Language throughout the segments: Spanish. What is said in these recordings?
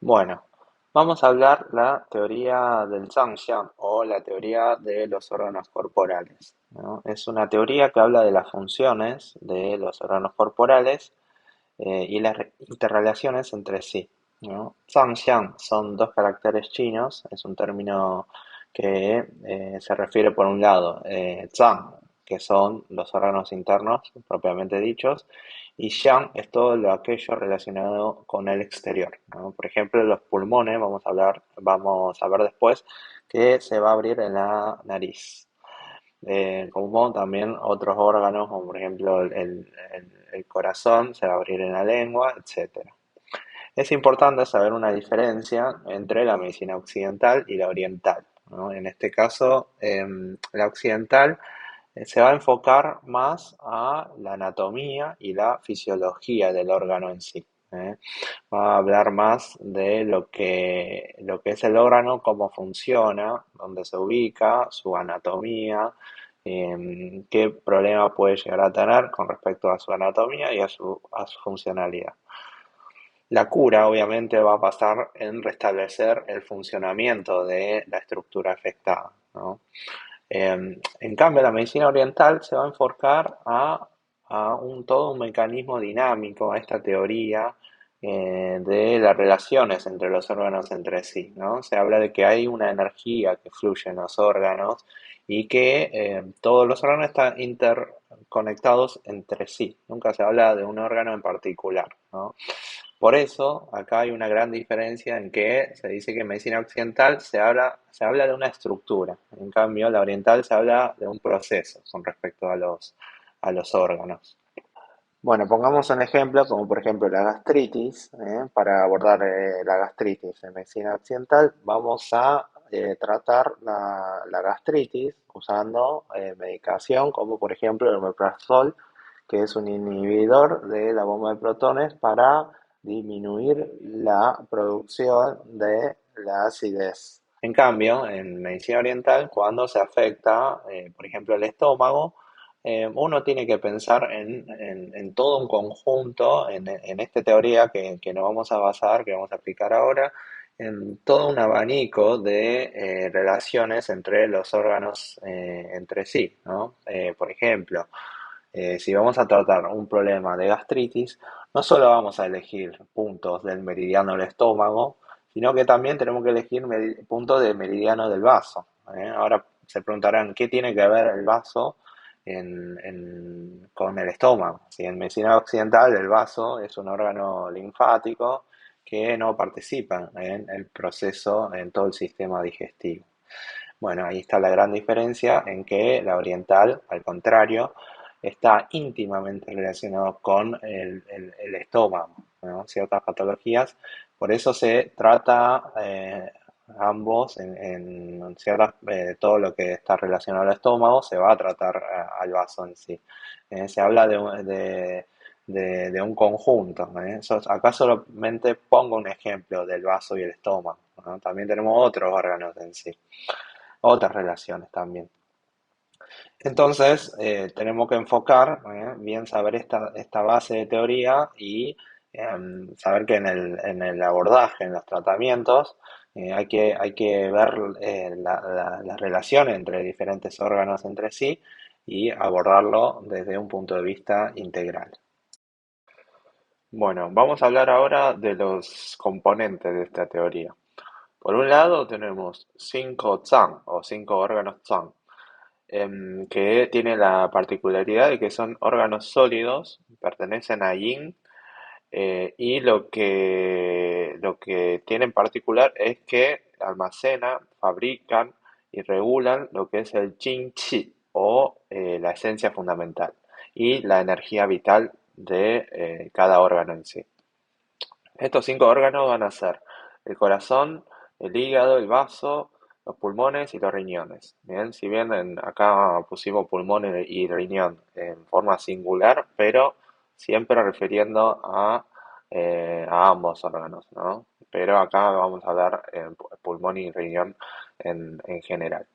Bueno, vamos a hablar la teoría del Zhangxiang o la teoría de los órganos corporales, ¿no? Es una teoría que habla de las funciones de los órganos corporales y las interrelaciones entre sí, ¿no? Zhangxiang son dos caracteres chinos, es un término que se refiere por un lado Zhang, que son los órganos internos propiamente dichos, y Xiang es todo lo aquello relacionado con el exterior, ¿no? Por ejemplo, los pulmones, vamos a ver después que se va a abrir en la nariz. Como también otros órganos, como por ejemplo el corazón, se va a abrir en la lengua, etcétera. Es importante saber una diferencia entre la medicina occidental y la oriental, ¿no? En este caso, la occidental se va a enfocar más a la anatomía y la fisiología del órgano en sí. ¿Eh? Va a hablar más de lo que es el órgano, cómo funciona, dónde se ubica, su anatomía, qué problema puede llegar a tener con respecto a su anatomía y a su funcionalidad. La cura obviamente va a pasar en restablecer el funcionamiento de la estructura afectada, ¿no? En cambio, la medicina oriental se va a enfocar a todo un mecanismo dinámico, a esta teoría de las relaciones entre los órganos entre sí, ¿no? Se habla de que hay una energía que fluye en los órganos y que todos los órganos están interconectados entre sí. Nunca se habla de un órgano en particular, ¿no? Por eso, acá hay una gran diferencia en que se dice que en medicina occidental se habla de una estructura, en cambio la oriental se habla de un proceso con respecto a los órganos. Bueno, pongamos un ejemplo, como por ejemplo la gastritis. Para abordar la gastritis en medicina occidental, vamos a tratar la gastritis usando medicación como por ejemplo el omeprazol, que es un inhibidor de la bomba de protones para disminuir la producción de la acidez. En cambio, en medicina oriental, cuando se afecta, por ejemplo, el estómago, uno tiene que pensar en todo un conjunto, en esta teoría que nos vamos a basar, que vamos a aplicar ahora, en todo un abanico de relaciones entre los órganos entre sí, ¿no? Por ejemplo, si vamos a tratar un problema de gastritis, no solo vamos a elegir puntos del meridiano del estómago, sino que también tenemos que elegir puntos del meridiano del vaso. Ahora se preguntarán, ¿qué tiene que ver el vaso con el estómago? Si en medicina occidental el vaso es un órgano linfático que no participa en el proceso, en todo el sistema digestivo. Bueno, ahí está la gran diferencia en que la oriental, al contrario, está íntimamente relacionado con el estómago, ¿no? Ciertas patologías. Por eso se trata ambos en ciertas, todo lo que está relacionado al estómago se va a tratar al vaso en sí. Se habla de un conjunto, ¿eh? Acá solamente pongo un ejemplo del vaso y el estómago, ¿no? También tenemos otros órganos en sí, otras relaciones también. Entonces, tenemos que enfocar, bien saber esta base de teoría y saber que en el abordaje, en los tratamientos, hay que ver la relación entre diferentes órganos entre sí y abordarlo desde un punto de vista integral. Bueno, vamos a hablar ahora de los componentes de esta teoría. Por un lado tenemos cinco zang o cinco órganos zang, que tiene la particularidad de que son órganos sólidos, pertenecen a Yin, y lo que tiene en particular es que almacenan, fabrican y regulan lo que es el Qin Qi o la esencia fundamental y la energía vital de cada órgano en sí. Estos cinco órganos van a ser el corazón, el hígado, el vaso, los pulmones y los riñones. Bien, si bien acá pusimos pulmón y riñón en forma singular, pero siempre refiriendo a ambos órganos, ¿no? Pero acá vamos a hablar en pulmón y riñón en general.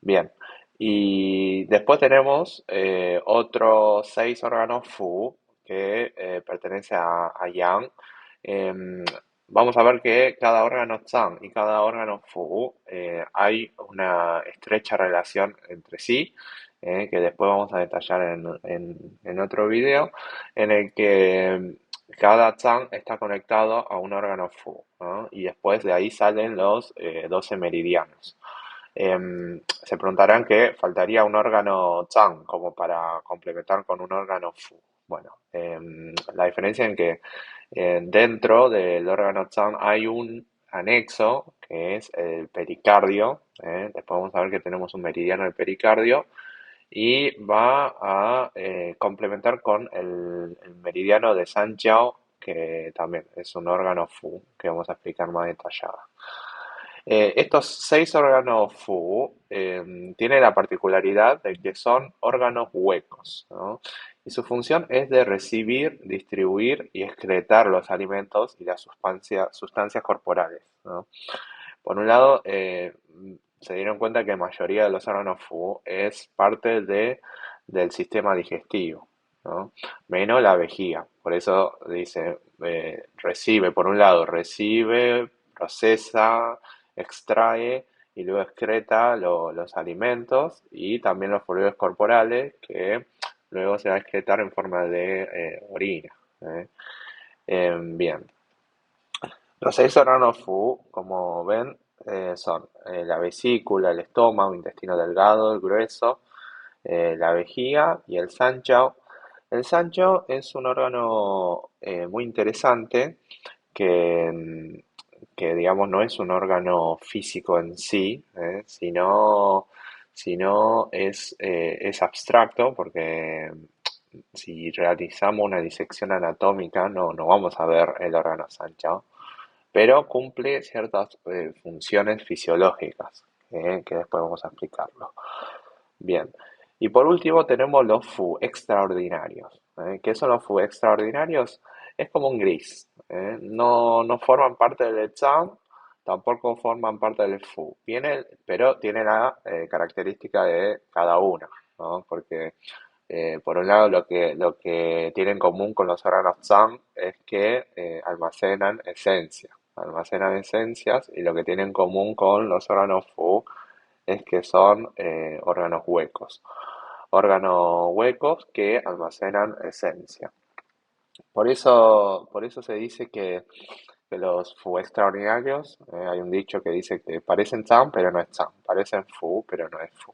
Bien, y después tenemos otros seis órganos Fu que pertenece a Yang. Em, vamos a ver que cada órgano Zhang y cada órgano Fu hay una estrecha relación entre sí, que después vamos a detallar en otro video, en el que cada Zhang está conectado a un órgano Fu, ¿no? Y después de ahí salen los 12 meridianos. Se preguntarán que faltaría un órgano Zhang como para complementar con un órgano Fu. Bueno, la diferencia en que dentro del órgano Zhang hay un anexo que es el pericardio. Después vamos a ver que tenemos un meridiano del pericardio y va a complementar con el meridiano de Sanjiao, que también es un órgano Fu que vamos a explicar más detallado. Estos 6 órganos Fu tienen la particularidad de que son órganos huecos, ¿no? Y su función es de recibir, distribuir y excretar los alimentos y las sustancias corporales, ¿no? Por un lado, se dieron cuenta que la mayoría de los órganos Fu es parte del sistema digestivo, ¿no? Menos la vejiga. Por eso dice, recibe, por un lado, recibe, procesa, extrae y luego excreta los alimentos y también los fluidos corporales que luego se va a excretar en forma de orina. ¿Eh? Bien, los 6 órganos Fu, como ven, son la vesícula, el estómago, intestino delgado, el grueso, la vejiga y el Sanjiao. El Sanjiao es un órgano muy interesante que, que, digamos, no es un órgano físico en sí, sino es abstracto, porque si realizamos una disección anatómica no vamos a ver el órgano Sanjiao, pero cumple ciertas funciones fisiológicas, que después vamos a explicarlo. Bien, y por último tenemos los Fu extraordinarios. ¿Qué son los Fu extraordinarios? Es como un gris. No forman parte del Zhang, tampoco forman parte del Fu. Pero tiene la característica de cada uno, ¿no? Porque por un lado lo que tienen en común con los órganos Zhang es que almacenan esencias, y lo que tienen en común con los órganos Fu es que son órganos huecos que almacenan esencia. Por eso se dice que los Fu extraordinarios, hay un dicho que dice que parecen Zhang pero no es Zhang, parecen Fu pero no es Fu.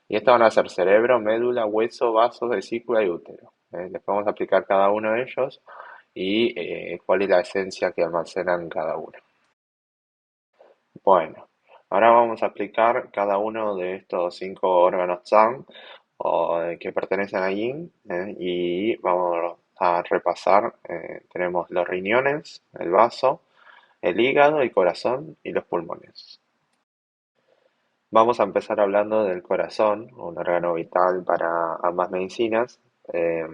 Y estos van a ser cerebro, médula, hueso, vasos, vesícula y útero. Después vamos a aplicar cada uno de ellos y cuál es la esencia que almacenan cada uno. Bueno, ahora vamos a aplicar cada uno de estos 5 órganos Zhang que pertenecen a Yin, y vamos a repasar. Tenemos los riñones, el vaso, el hígado, el corazón y los pulmones. Vamos a empezar hablando del corazón, un órgano vital para ambas medicinas. Eh,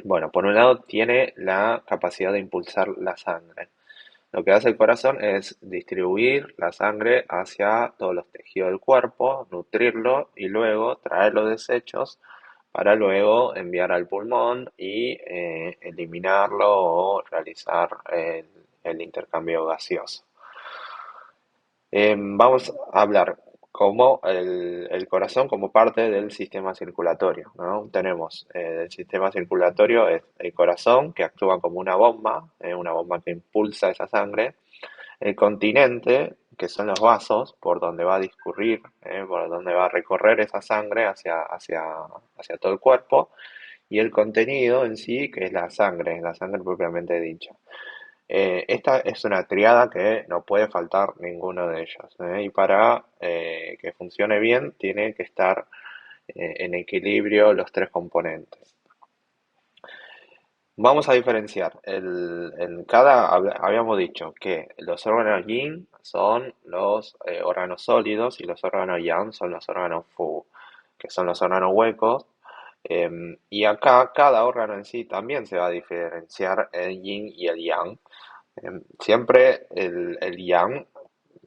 bueno, por un lado tiene la capacidad de impulsar la sangre. Lo que hace el corazón es distribuir la sangre hacia todos los tejidos del cuerpo, nutrirlo y luego traer los desechos para luego enviar al pulmón y eliminarlo o realizar el intercambio gaseoso. Vamos a hablar como el corazón como parte del sistema circulatorio, ¿no? Tenemos el sistema circulatorio, es el corazón, que actúa como una bomba que impulsa esa sangre. El continente, que son los vasos, por donde va a discurrir, por donde va a recorrer esa sangre hacia todo el cuerpo. Y el contenido en sí, que es la sangre propiamente dicha. Esta es una triada que no puede faltar ninguno de ellos, ¿eh? Y para que funcione bien, tiene que estar en equilibrio los 3 componentes. Vamos a diferenciar. Habíamos dicho que los órganos yin son los órganos sólidos y los órganos yang son los órganos fu, que son los órganos huecos. Y acá cada órgano en sí también se va a diferenciar el yin y el yang. Siempre el yang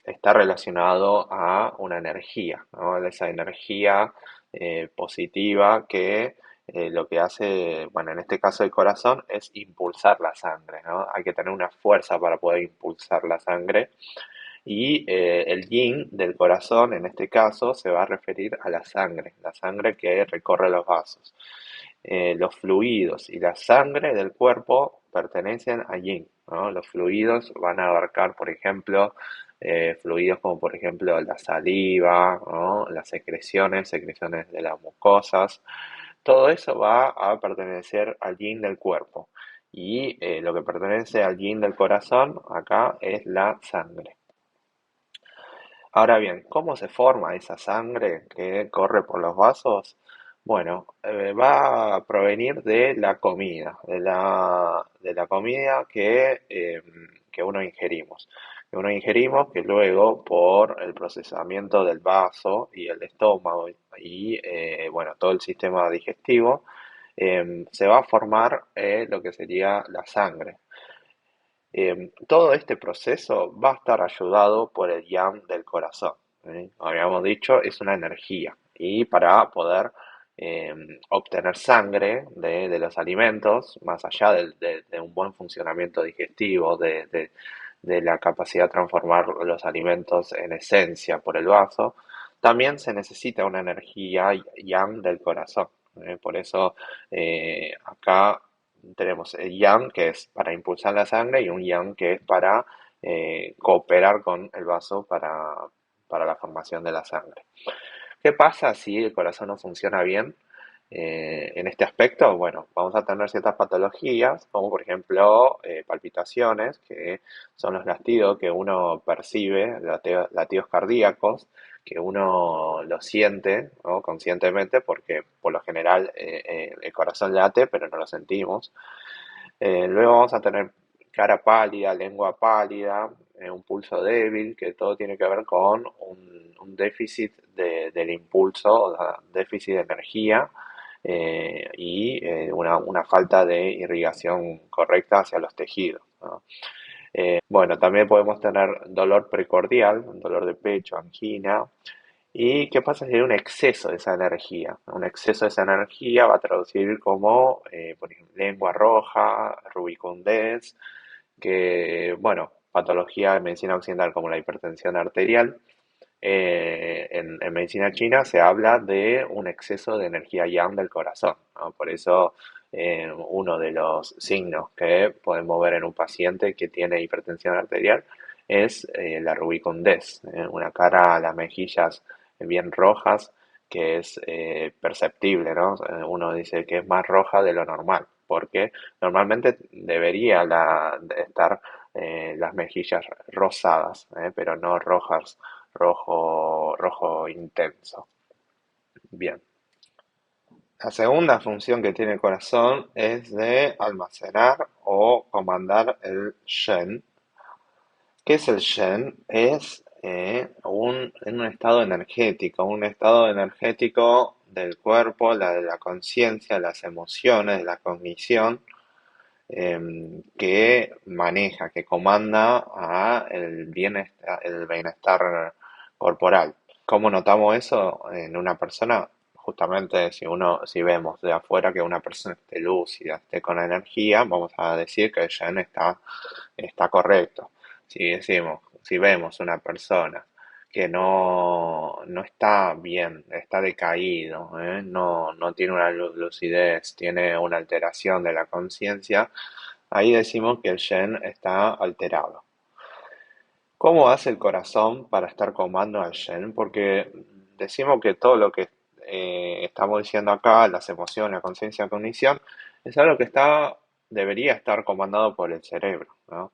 está relacionado a una energía, ¿no? Esa energía positiva que lo que hace, bueno, en este caso el corazón, es impulsar la sangre, ¿no? Hay que tener una fuerza para poder impulsar la sangre. Y el yin del corazón, en este caso, se va a referir a la sangre que recorre los vasos. Los fluidos y la sangre del cuerpo pertenecen a yin, ¿no? Los fluidos van a abarcar, por ejemplo, fluidos como por ejemplo la saliva, ¿no? Las secreciones, secreciones de las mucosas. Todo eso va a pertenecer al yin del cuerpo. Y lo que pertenece al yin del corazón acá es la sangre. Ahora bien, ¿cómo se forma esa sangre que corre por los vasos? Bueno, va a provenir de la comida, de la comida que uno ingerimos. Que uno ingerimos que luego por el procesamiento del vaso y el estómago y bueno, todo el sistema digestivo, se va a formar lo que sería la sangre. Todo este proceso va a estar ayudado por el yang del corazón. Habíamos dicho, es una energía. Y para poder eh, obtener sangre de los alimentos, más allá de un buen funcionamiento digestivo, de la capacidad de transformar los alimentos en esencia por el vaso, también se necesita una energía yang del corazón. Por eso acá tenemos el yang, que es para impulsar la sangre, y un yang que es para cooperar con el vaso para la formación de la sangre. ¿Qué pasa si el corazón no funciona bien en este aspecto? Bueno, vamos a tener ciertas patologías, como por ejemplo palpitaciones, que son los latidos que uno percibe, latidos cardíacos, que uno lo siente, ¿no? Conscientemente, porque por lo general el corazón late, pero no lo sentimos. Luego vamos a tener cara pálida, lengua pálida, un pulso débil, que todo tiene que ver con un déficit del impulso, o sea, déficit de energía y una falta de irrigación correcta hacia los tejidos, ¿no? Bueno, también podemos tener dolor precordial, dolor de pecho, angina. ¿Y qué pasa si hay un exceso de esa energía? Un exceso de esa energía va a traducir como, por ejemplo, lengua roja, rubicundez, que, bueno, patología de medicina occidental como la hipertensión arterial. En medicina china se habla de un exceso de energía yang del corazón, ¿no? Por eso uno de los signos que podemos ver en un paciente que tiene hipertensión arterial es la rubicundez, una cara, las mejillas bien rojas, que es perceptible, ¿no? Uno dice que es más roja de lo normal, porque normalmente debería de estar las mejillas rosadas, pero no rojas, rojo intenso. Bien. La segunda función que tiene el corazón es de almacenar o comandar el Shen. ¿Qué es el Shen? Es un estado energético del cuerpo, de la conciencia, de las emociones, de la cognición, que maneja, que comanda el bienestar corporal. ¿Cómo notamos eso en una persona? Justamente si vemos de afuera que una persona esté lúcida, esté con energía, vamos a decir que el Yen está correcto. Si vemos una persona que no está bien, está decaído, no tiene una lucidez, tiene una alteración de la conciencia, ahí decimos que el Shen está alterado. ¿Cómo hace el corazón para estar comando al Shen? Porque decimos que todo lo que estamos diciendo acá, las emociones, la conciencia, la cognición, es algo que debería estar comandado por el cerebro, ¿no?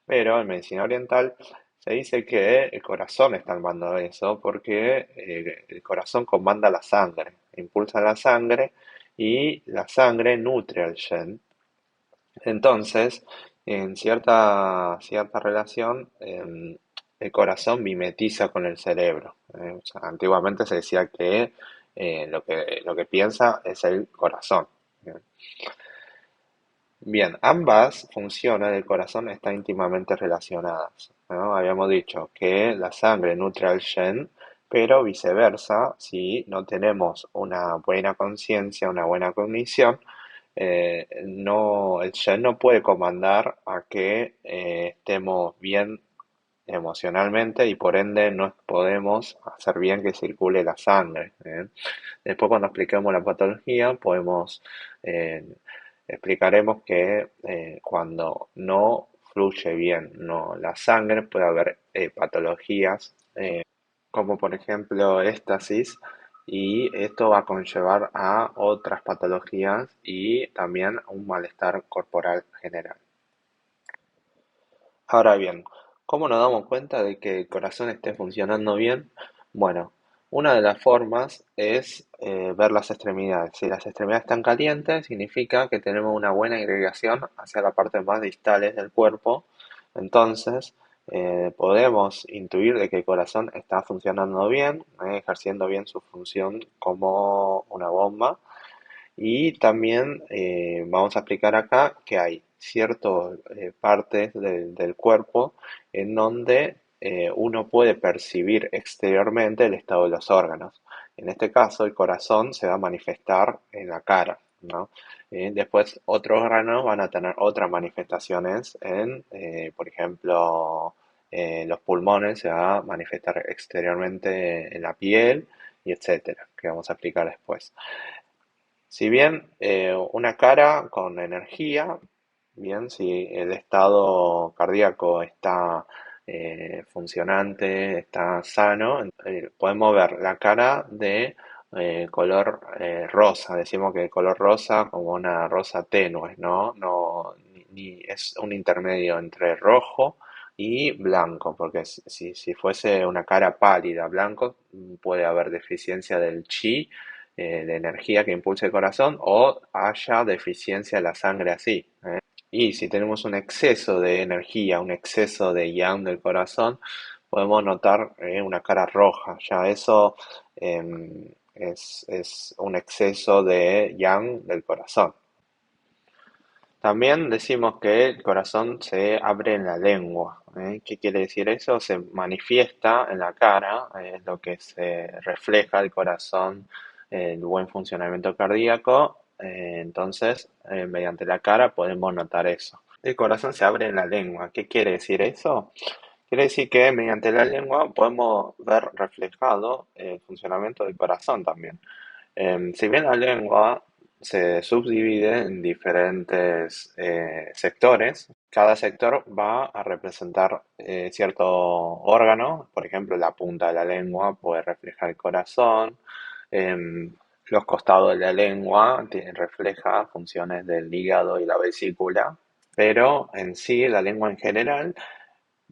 Pero en medicina oriental se dice que el corazón está al mando de eso porque el corazón comanda la sangre, impulsa la sangre y la sangre nutre al Shen. Entonces, en cierta relación, el corazón mimetiza con el cerebro. O sea, antiguamente se decía que lo que piensa es el corazón. Bien, ambas funciones del corazón están íntimamente relacionadas, ¿no? Habíamos dicho que la sangre nutre al Shen pero viceversa, si no tenemos una buena conciencia, una buena cognición, el Shen no puede comandar a que estemos bien emocionalmente y por ende no podemos hacer bien que circule la sangre. ¿Eh? Después cuando expliquemos la patología podemos eh, explicaremos que cuando no fluye bien la sangre puede haber patologías como por ejemplo éstasis y esto va a conllevar a otras patologías y también a un malestar corporal general. Ahora bien, ¿cómo nos damos cuenta de que el corazón esté funcionando bien? Bueno, una de las formas es ver las extremidades. Si las extremidades están calientes, significa que tenemos una buena irrigación hacia la parte más distales del cuerpo. Entonces, podemos intuir de que el corazón está funcionando bien, ejerciendo bien su función como una bomba. Y también vamos a explicar acá que hay ciertas partes del cuerpo en donde uno puede percibir exteriormente el estado de los órganos. En este caso, el corazón se va a manifestar en la cara, ¿no? Después, otros órganos van a tener otras manifestaciones por ejemplo, los pulmones se va a manifestar exteriormente en la piel y etcétera, que vamos a explicar después. Si bien una cara con energía, bien, si el estado cardíaco está funcionante, está sano, podemos ver la cara de color rosa. Decimos que el color rosa como una rosa tenue, ¿no? No, es un intermedio entre rojo y blanco, porque si fuese una cara pálida, blanco, puede haber deficiencia del chi de energía que impulse el corazón o haya deficiencia de la sangre así. Y si tenemos un exceso de energía, un exceso de yang del corazón, podemos notar una cara roja. Ya eso es un exceso de yang del corazón. También decimos que el corazón se abre en la lengua. ¿Eh? ¿Qué quiere decir eso? Se manifiesta en la cara, es lo que se refleja el corazón, el buen funcionamiento cardíaco. Entonces, mediante la cara podemos notar eso. El corazón se abre en la lengua. ¿Qué quiere decir eso? Quiere decir que mediante la lengua podemos ver reflejado el funcionamiento del corazón también. Si bien la lengua se subdivide en diferentes sectores, cada sector va a representar cierto órgano, por ejemplo, la punta de la lengua puede reflejar el corazón, em, los costados de la lengua refleja funciones del hígado y la vesícula, pero en sí la lengua en general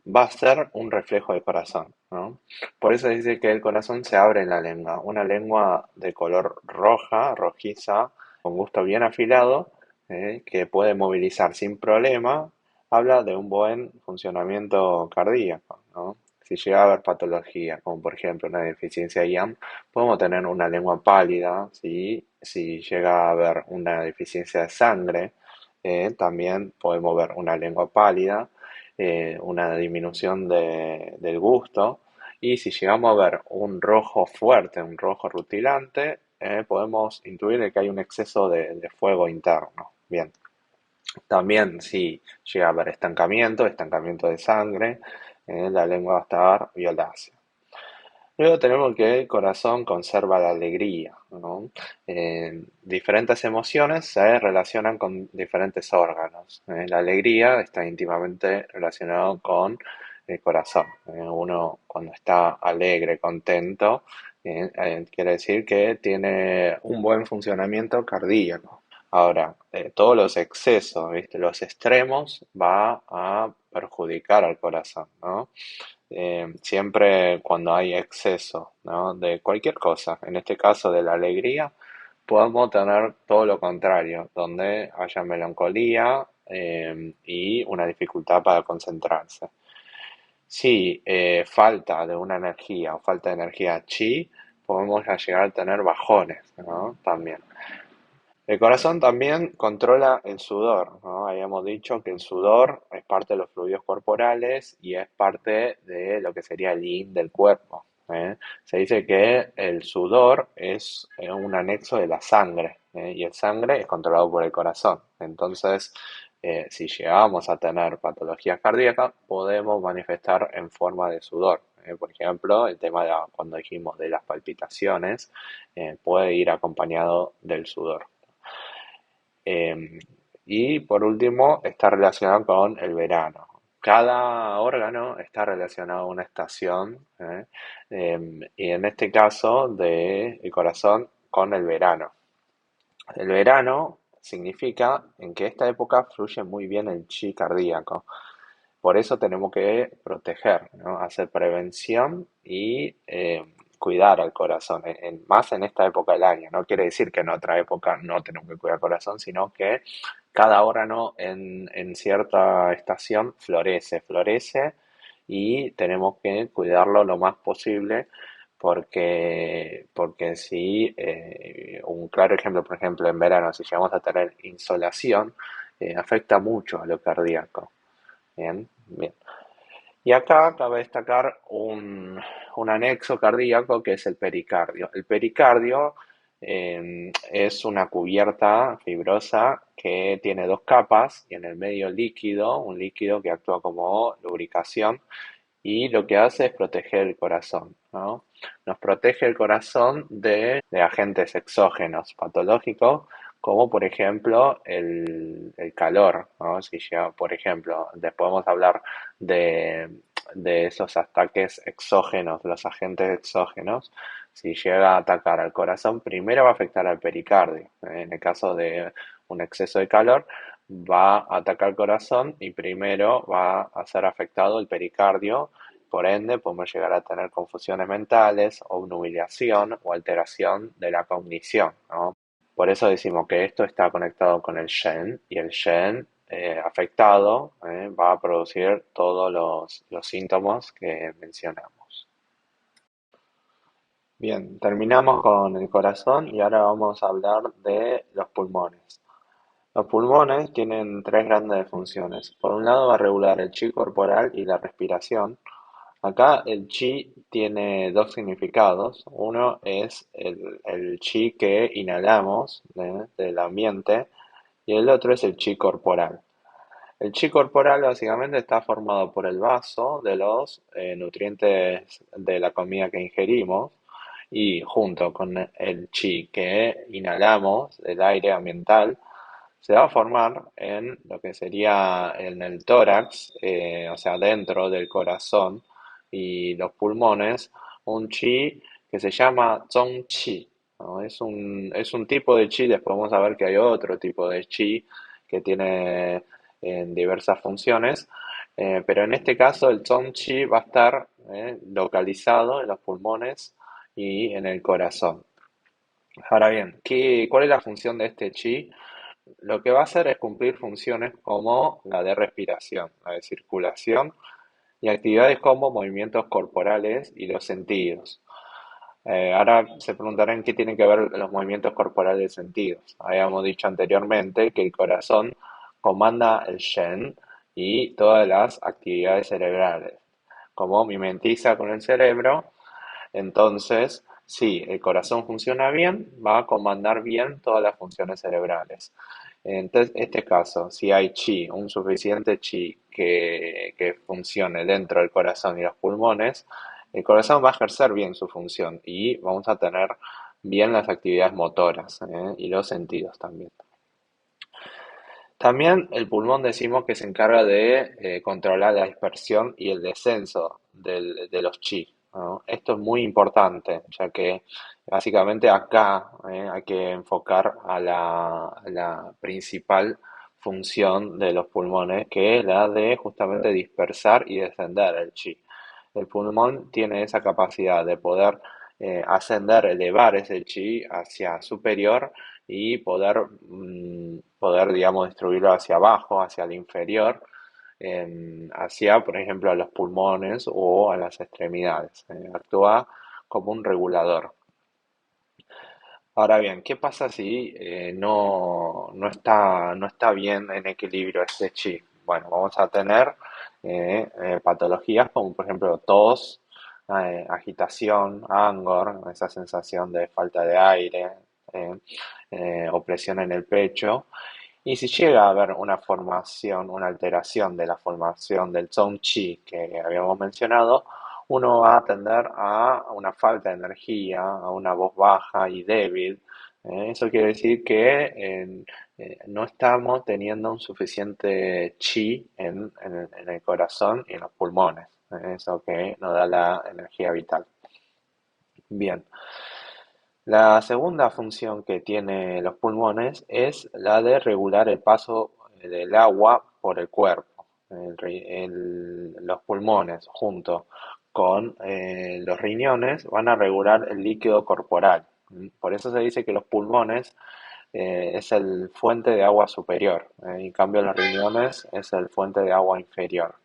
va a ser un reflejo del corazón, ¿no? Por eso dice que el corazón se abre en la lengua, una lengua de color roja, rojiza, con gusto bien afilado, que puede movilizar sin problema, habla de un buen funcionamiento cardíaco, ¿no? Si llega a haber patología, como por ejemplo una deficiencia de IAM, podemos tener una lengua pálida, ¿sí? Si llega a haber una deficiencia de sangre, también podemos ver una lengua pálida, una disminución del gusto. Y si llegamos a ver un rojo fuerte, un rojo rutilante, podemos intuir que hay un exceso de fuego interno. Bien, también si llega a haber estancamiento de sangre, la lengua va a estar violácea. Luego tenemos que el corazón conserva la alegría, ¿no? Diferentes emociones se relacionan con diferentes órganos. La alegría está íntimamente relacionado con el corazón. Uno cuando está alegre, contento, quiere decir que tiene un buen funcionamiento cardíaco. Ahora, todos los excesos, ¿viste? Los extremos va a perjudicar al corazón, ¿no? Siempre cuando hay exceso, ¿no? De cualquier cosa, en este caso de la alegría, podemos tener todo lo contrario, donde haya melancolía y una dificultad para concentrarse. Si falta de una energía o falta de energía chi, podemos ya llegar a tener bajones, ¿no? También. El corazón también controla el sudor, ¿no? Habíamos dicho que el sudor es parte de los fluidos corporales y es parte de lo que sería el yin del cuerpo. Se dice que el sudor es un anexo de la sangre, y el sangre es controlado por el corazón. Entonces, si llegamos a tener patologías cardíacas, podemos manifestar en forma de sudor. Por ejemplo, el tema de cuando dijimos de las palpitaciones, puede ir acompañado del sudor. Eh, y por último, está relacionado con el verano. Cada órgano está relacionado a una estación, y en este caso del corazón con el verano. El verano significa en que esta época fluye muy bien el chi cardíaco. Por eso tenemos que proteger, ¿no? Hacer prevención y cuidar al corazón, más en esta época del año. No quiere decir que en otra época no tenemos que cuidar al corazón, sino que cada órgano en cierta estación florece y tenemos que cuidarlo lo más posible porque si, un claro ejemplo, por ejemplo, en verano, si llegamos a tener insolación, afecta mucho a lo cardíaco. Bien, bien. Y acá cabe destacar un anexo cardíaco que es el pericardio. El pericardio es una cubierta fibrosa que tiene dos capas y en el medio líquido, un líquido que actúa como lubricación y lo que hace es proteger el corazón, ¿no? Nos protege el corazón de agentes exógenos patológicos, como por ejemplo el calor, ¿no? Si llega, por ejemplo, después podemos hablar de, de esos ataques exógenos, los agentes exógenos. Si llega a atacar al corazón, primero va a afectar al pericardio. En el caso de un exceso de calor, va a atacar el corazón y primero va a ser afectado el pericardio. Por ende, podemos llegar a tener confusiones mentales, obnubilación o alteración de la cognición, ¿no? Por eso decimos que esto está conectado con el Shen y el Shen afectado va a producir todos los síntomas que mencionamos. Bien, terminamos con el corazón y ahora vamos a hablar de los pulmones. Los pulmones tienen tres grandes funciones. Por un lado va a regular el chi corporal y la respiración. Acá el chi tiene dos significados. Uno es el chi que inhalamos del ambiente y el otro es el chi corporal. El chi corporal básicamente está formado por el vaso de los nutrientes de la comida que ingerimos y junto con el chi que inhalamos del aire ambiental se va a formar en lo que sería en el tórax, o sea, dentro del corazón y los pulmones, un chi que se llama zong chi, ¿no? Es un tipo de chi, después vamos a ver que hay otro tipo de chi que tiene diversas funciones, pero en este caso el zong chi va a estar localizado en los pulmones y en el corazón. Ahora bien, ¿cuál es la función de este chi? Lo que va a hacer es cumplir funciones como la de respiración, la de circulación y actividades como movimientos corporales y los sentidos. Ahora se preguntarán qué tienen que ver los movimientos corporales y sentidos. Habíamos dicho anteriormente que el corazón comanda el Shen y todas las actividades cerebrales. Como mimetiza con el cerebro, entonces, si el corazón funciona bien, va a comandar bien todas las funciones cerebrales. Entonces, en este caso, si hay chi, un suficiente chi que funcione dentro del corazón y los pulmones, el corazón va a ejercer bien su función y vamos a tener bien las actividades motoras, y los sentidos también. También el pulmón decimos que se encarga de controlar la dispersión y el descenso de los chi, ¿no? Esto es muy importante, ya que básicamente acá hay que enfocar a la principal función de los pulmones, que es la de justamente dispersar y descender el chi. El pulmón tiene esa capacidad de poder ascender, elevar ese chi hacia superior y poder, digamos, distribuirlo hacia abajo, hacia el inferior, hacia, por ejemplo, a los pulmones o a las extremidades. Actúa como un regulador. Ahora bien, ¿qué pasa si no está bien en equilibrio este chi? Bueno, vamos a tener patologías como, por ejemplo, tos, agitación, anger, esa sensación de falta de aire, eh, opresión en el pecho. Y si llega a haber una formación, una alteración de la formación del zong qi que habíamos mencionado, uno va a tender a una falta de energía, a una voz baja y débil. Eso quiere decir que no estamos teniendo un suficiente chi en el corazón y en los pulmones. Eso que nos da la energía vital. Bien. La segunda función que tiene los pulmones es la de regular el paso del agua por el cuerpo. Los pulmones junto con los riñones van a regular el líquido corporal. Por eso se dice que los pulmones es el fuente de agua superior, en cambio los riñones es el fuente de agua inferior.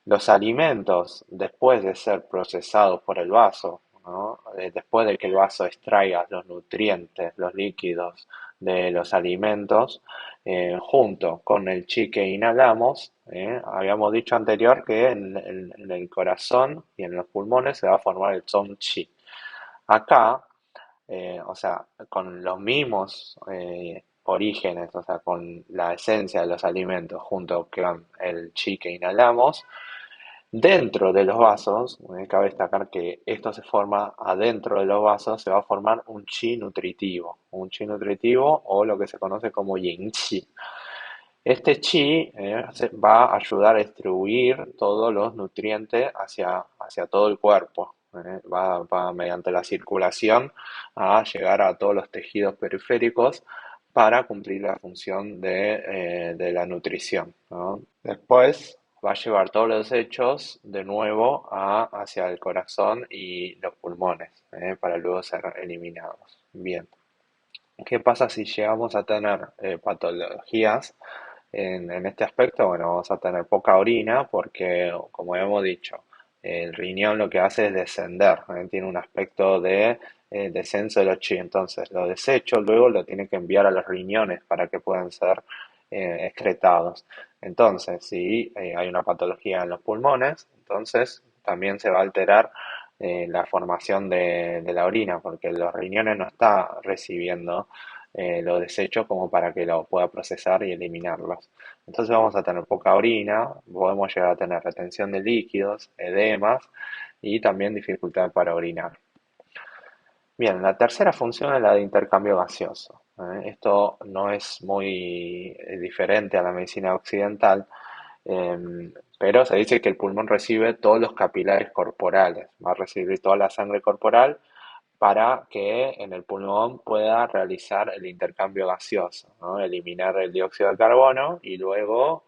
Los alimentos, después de ser procesados por el vaso, ¿no? Después de que el vaso extraiga los nutrientes, los líquidos de los alimentos, junto con el chi que inhalamos, habíamos dicho anterior que en el corazón y en los pulmones se va a formar el zong chi. Acá, o sea, con los mismos orígenes, o sea, con la esencia de los alimentos junto con el chi que inhalamos, dentro de los vasos, cabe destacar que esto se forma adentro de los vasos, se va a formar un chi nutritivo o lo que se conoce como yin chi. Este chi va a ayudar a distribuir todos los nutrientes hacia todo el cuerpo. Va mediante la circulación a llegar a todos los tejidos periféricos para cumplir la función de la nutrición, ¿no? Después va a llevar todos los desechos de nuevo hacia el corazón y los pulmones, para luego ser eliminados. Bien. ¿Qué pasa si llegamos a tener patologías en este aspecto? Bueno, vamos a tener poca orina porque, como hemos dicho, el riñón lo que hace es descender, tiene un aspecto de descenso de los chi. Entonces, los desechos luego lo tiene que enviar a los riñones para que puedan ser excretados. Entonces, si hay una patología en los pulmones, entonces también se va a alterar la formación de la orina, porque los riñones no está recibiendo los desechos como para que lo pueda procesar y eliminarlos. Entonces vamos a tener poca orina, podemos llegar a tener retención de líquidos, edemas y también dificultad para orinar. Bien, la tercera función es la de intercambio gaseoso. Esto no es muy diferente a la medicina occidental, pero se dice que el pulmón recibe todos los capilares corporales, va a recibir toda la sangre corporal para que en el pulmón pueda realizar el intercambio gaseoso, ¿no? Eliminar el dióxido de carbono y luego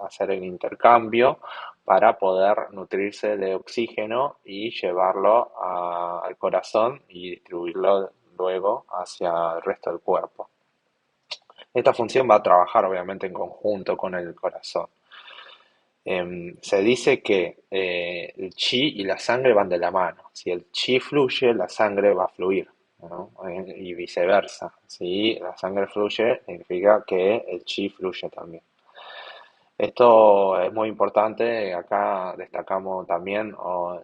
hacer el intercambio para poder nutrirse de oxígeno y llevarlo al corazón y distribuirlo luego hacia el resto del cuerpo. Esta función va a trabajar obviamente en conjunto con el corazón. Se dice que el chi y la sangre van de la mano. Si el chi fluye, la sangre va a fluir, ¿no? Y viceversa. Si la sangre fluye, significa que el chi fluye también. Esto es muy importante. Acá destacamos también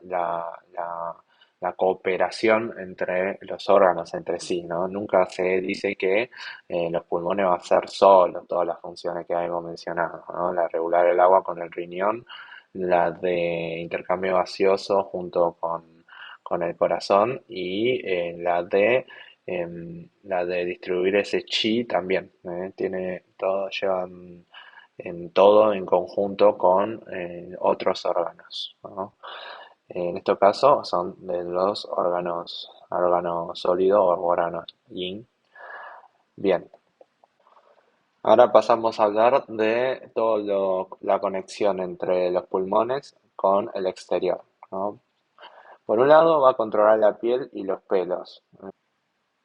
la cooperación entre los órganos entre sí, ¿no? Nunca se dice que los pulmones va a hacer solo todas las funciones que hemos mencionado, ¿no? La de regular el agua con el riñón, la de intercambio gaseoso junto con el corazón y la de distribuir ese chi también. Tiene todo, llevan en todo en conjunto con otros órganos, ¿no? En este caso son de los órganos sólidos o órganos yin. Bien, ahora pasamos a hablar de toda la conexión entre los pulmones con el exterior, ¿no? Por un lado va a controlar la piel y los pelos.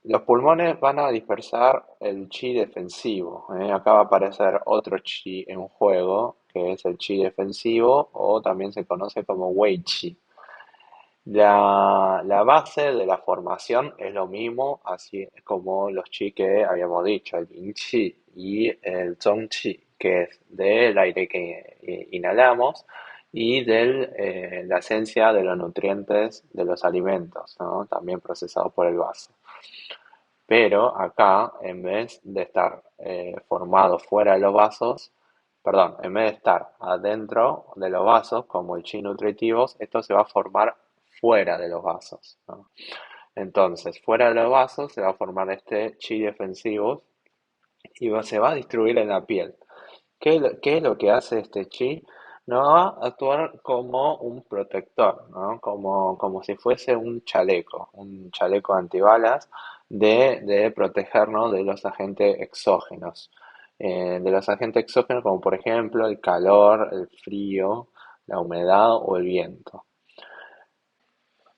Los pulmones van a dispersar el chi defensivo. Acá va a aparecer otro chi en juego, que es el chi defensivo o también se conoce como wei chi. La base de la formación es lo mismo, así como los chi que habíamos dicho, el yin chi y el zong chi, que es del aire que inhalamos y de la esencia de los nutrientes de los alimentos, ¿no? También procesados por el vaso. Pero acá, en vez de estar formado fuera de los vasos, perdón, en vez de estar adentro de los vasos, como el chi nutritivos, esto se va a formar fuera de los vasos, ¿no? Entonces, fuera de los vasos se va a formar este chi defensivo y se va a distribuir en la piel. ¿Qué es lo que hace este chi? No va a actuar como un protector, ¿no? Como si fuese un chaleco antibalas de protegernos de los agentes exógenos. De los agentes exógenos como por ejemplo el calor, el frío, la humedad o el viento.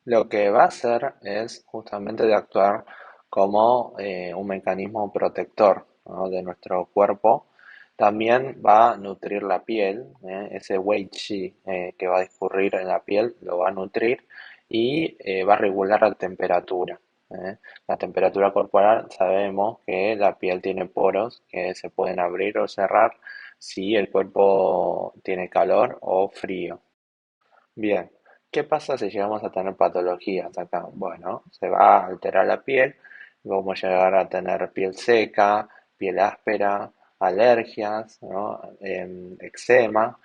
Lo que va a hacer es justamente de actuar como un mecanismo protector, ¿no? De nuestro cuerpo. También va a nutrir la piel, ese Wei Qi que va a discurrir en la piel lo va a nutrir y va a regular la temperatura. ¿Eh? La temperatura corporal, sabemos que la piel tiene poros que se pueden abrir o cerrar si el cuerpo tiene calor o frío. Bien, ¿qué pasa si llegamos a tener patologías acá? Bueno, se va a alterar la piel, vamos a llegar a tener piel seca, piel áspera, alergias, ¿no? Eczema.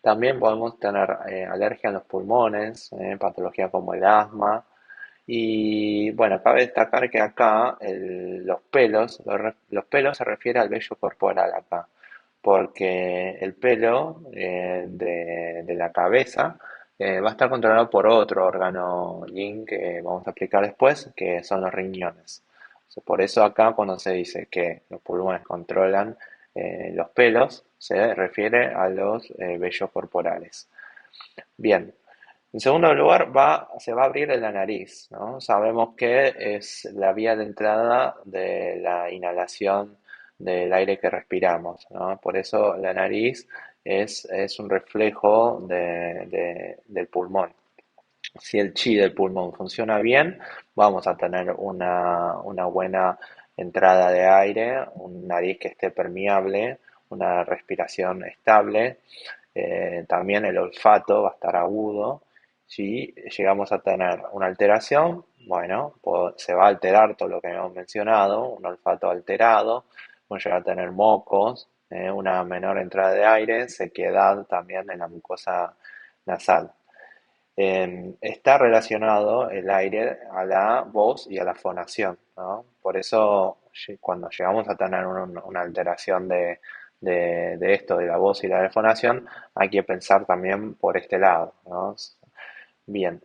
También podemos tener alergia en los pulmones, patología como el asma. Y bueno, cabe destacar que acá los pelos, los pelos se refiere al vello corporal acá, porque el pelo de la cabeza va a estar controlado por otro órgano yin que vamos a explicar después, que son los riñones. O sea, por eso acá cuando se dice que los pulmones controlan los pelos, se refiere a los vellos corporales. Bien, en segundo lugar, se va a abrir la nariz, ¿no? Sabemos que es la vía de entrada de la inhalación del aire que respiramos, ¿no? Por eso la nariz es un reflejo del pulmón. Si el chi del pulmón funciona bien, vamos a tener una buena entrada de aire, un nariz que esté permeable, una respiración estable. También el olfato va a estar agudo. Si llegamos a tener una alteración, bueno, se va a alterar todo lo que hemos mencionado, un olfato alterado, vamos a llegar a tener mocos, una menor entrada de aire, sequedad también en la mucosa nasal. Está relacionado el aire a la voz y a la fonación, ¿no? Por eso cuando llegamos a tener una alteración de esto, de la voz y la fonación, hay que pensar también por este lado, ¿no? Bien,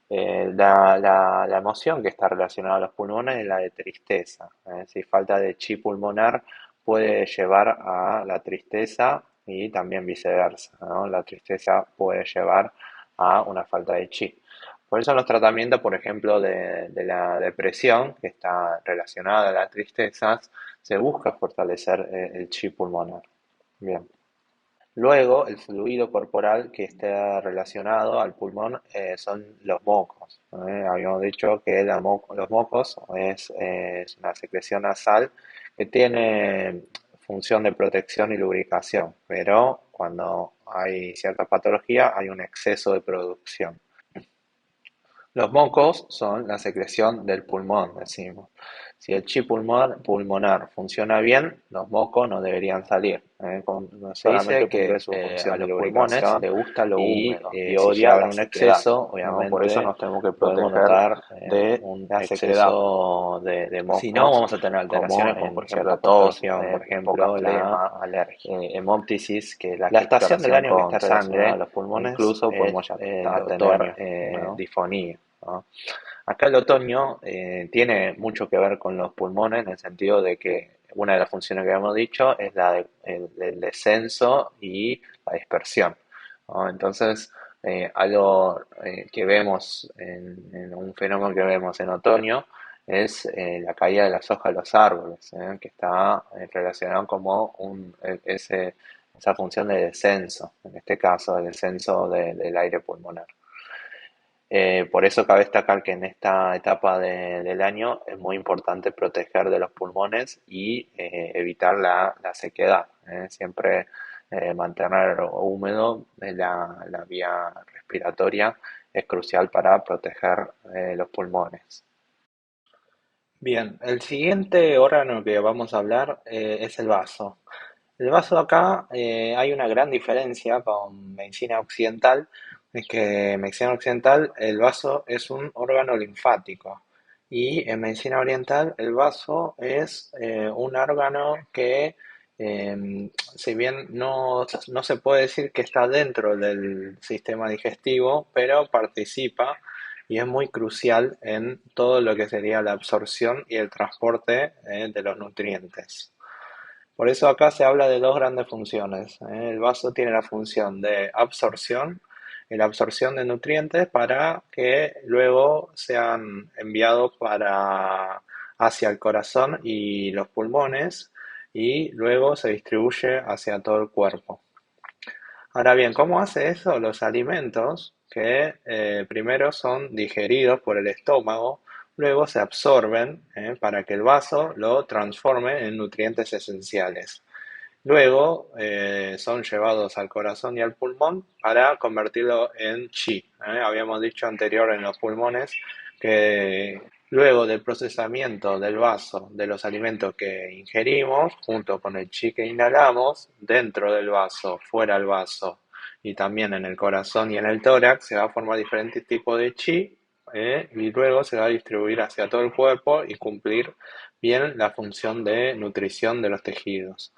la emoción que está relacionada a los pulmones es la de tristeza. Si falta de chi pulmonar puede llevar a la tristeza y también viceversa, ¿no? La tristeza puede llevar a una falta de chi. Por eso los tratamientos, por ejemplo, de la depresión, que está relacionada a las tristezas, se busca fortalecer el chi pulmonar. Bien. Luego, el fluido corporal que está relacionado al pulmón son los mocos. Habíamos dicho que los mocos es una secreción nasal que tiene función de protección y lubricación, pero cuando hay cierta patología hay un exceso de producción. Los mocos son la secreción del pulmón, decimos. Si el chi pulmonar funciona bien, los mocos no deberían salir. Se dice que a los pulmones les gusta lo húmedo y si llega a haber un exceso, obviamente, por eso nos tenemos que podemos notar un exceso de mocos. Si no, vamos a tener alteraciones como por ejemplo tos, por ejemplo la alergia. Hemoptisis, que es la estación del año que está sangre, a los pulmones, incluso podemos ya tener disfonía, ¿no? Acá el otoño tiene mucho que ver con los pulmones en el sentido de que una de las funciones que habíamos dicho es el descenso y la dispersión, ¿no? Entonces, algo que vemos en un fenómeno que vemos en otoño es la caída de las hojas de los árboles, que está relacionado como esa función de descenso, en este caso, el descenso del aire pulmonar. Por eso cabe destacar que en esta etapa del año es muy importante proteger de los pulmones y evitar la sequedad. Siempre mantener húmedo la vía respiratoria es crucial para proteger los pulmones. Bien, el siguiente órgano que vamos a hablar es el vaso. El vaso acá hay una gran diferencia con medicina occidental, es que en medicina occidental el vaso es un órgano linfático y en medicina oriental el vaso es un órgano que si bien no se puede decir que está dentro del sistema digestivo, pero participa y es muy crucial en todo lo que sería la absorción y el transporte de los nutrientes. Por eso acá se habla de dos grandes funciones. El vaso tiene la función de absorción y la absorción de nutrientes para que luego sean enviados hacia el corazón y los pulmones y luego se distribuye hacia todo el cuerpo. Ahora bien, ¿cómo hace eso? Los alimentos que primero son digeridos por el estómago, luego se absorben para que el vaso lo transforme en nutrientes esenciales. Luego son llevados al corazón y al pulmón para convertirlo en chi. Habíamos dicho anterior en los pulmones que luego del procesamiento del vaso de los alimentos que ingerimos, junto con el chi que inhalamos, dentro del vaso, fuera del vaso y también en el corazón y en el tórax, se va a formar diferentes tipos de chi y luego se va a distribuir hacia todo el cuerpo y cumplir bien la función de nutrición de los tejidos.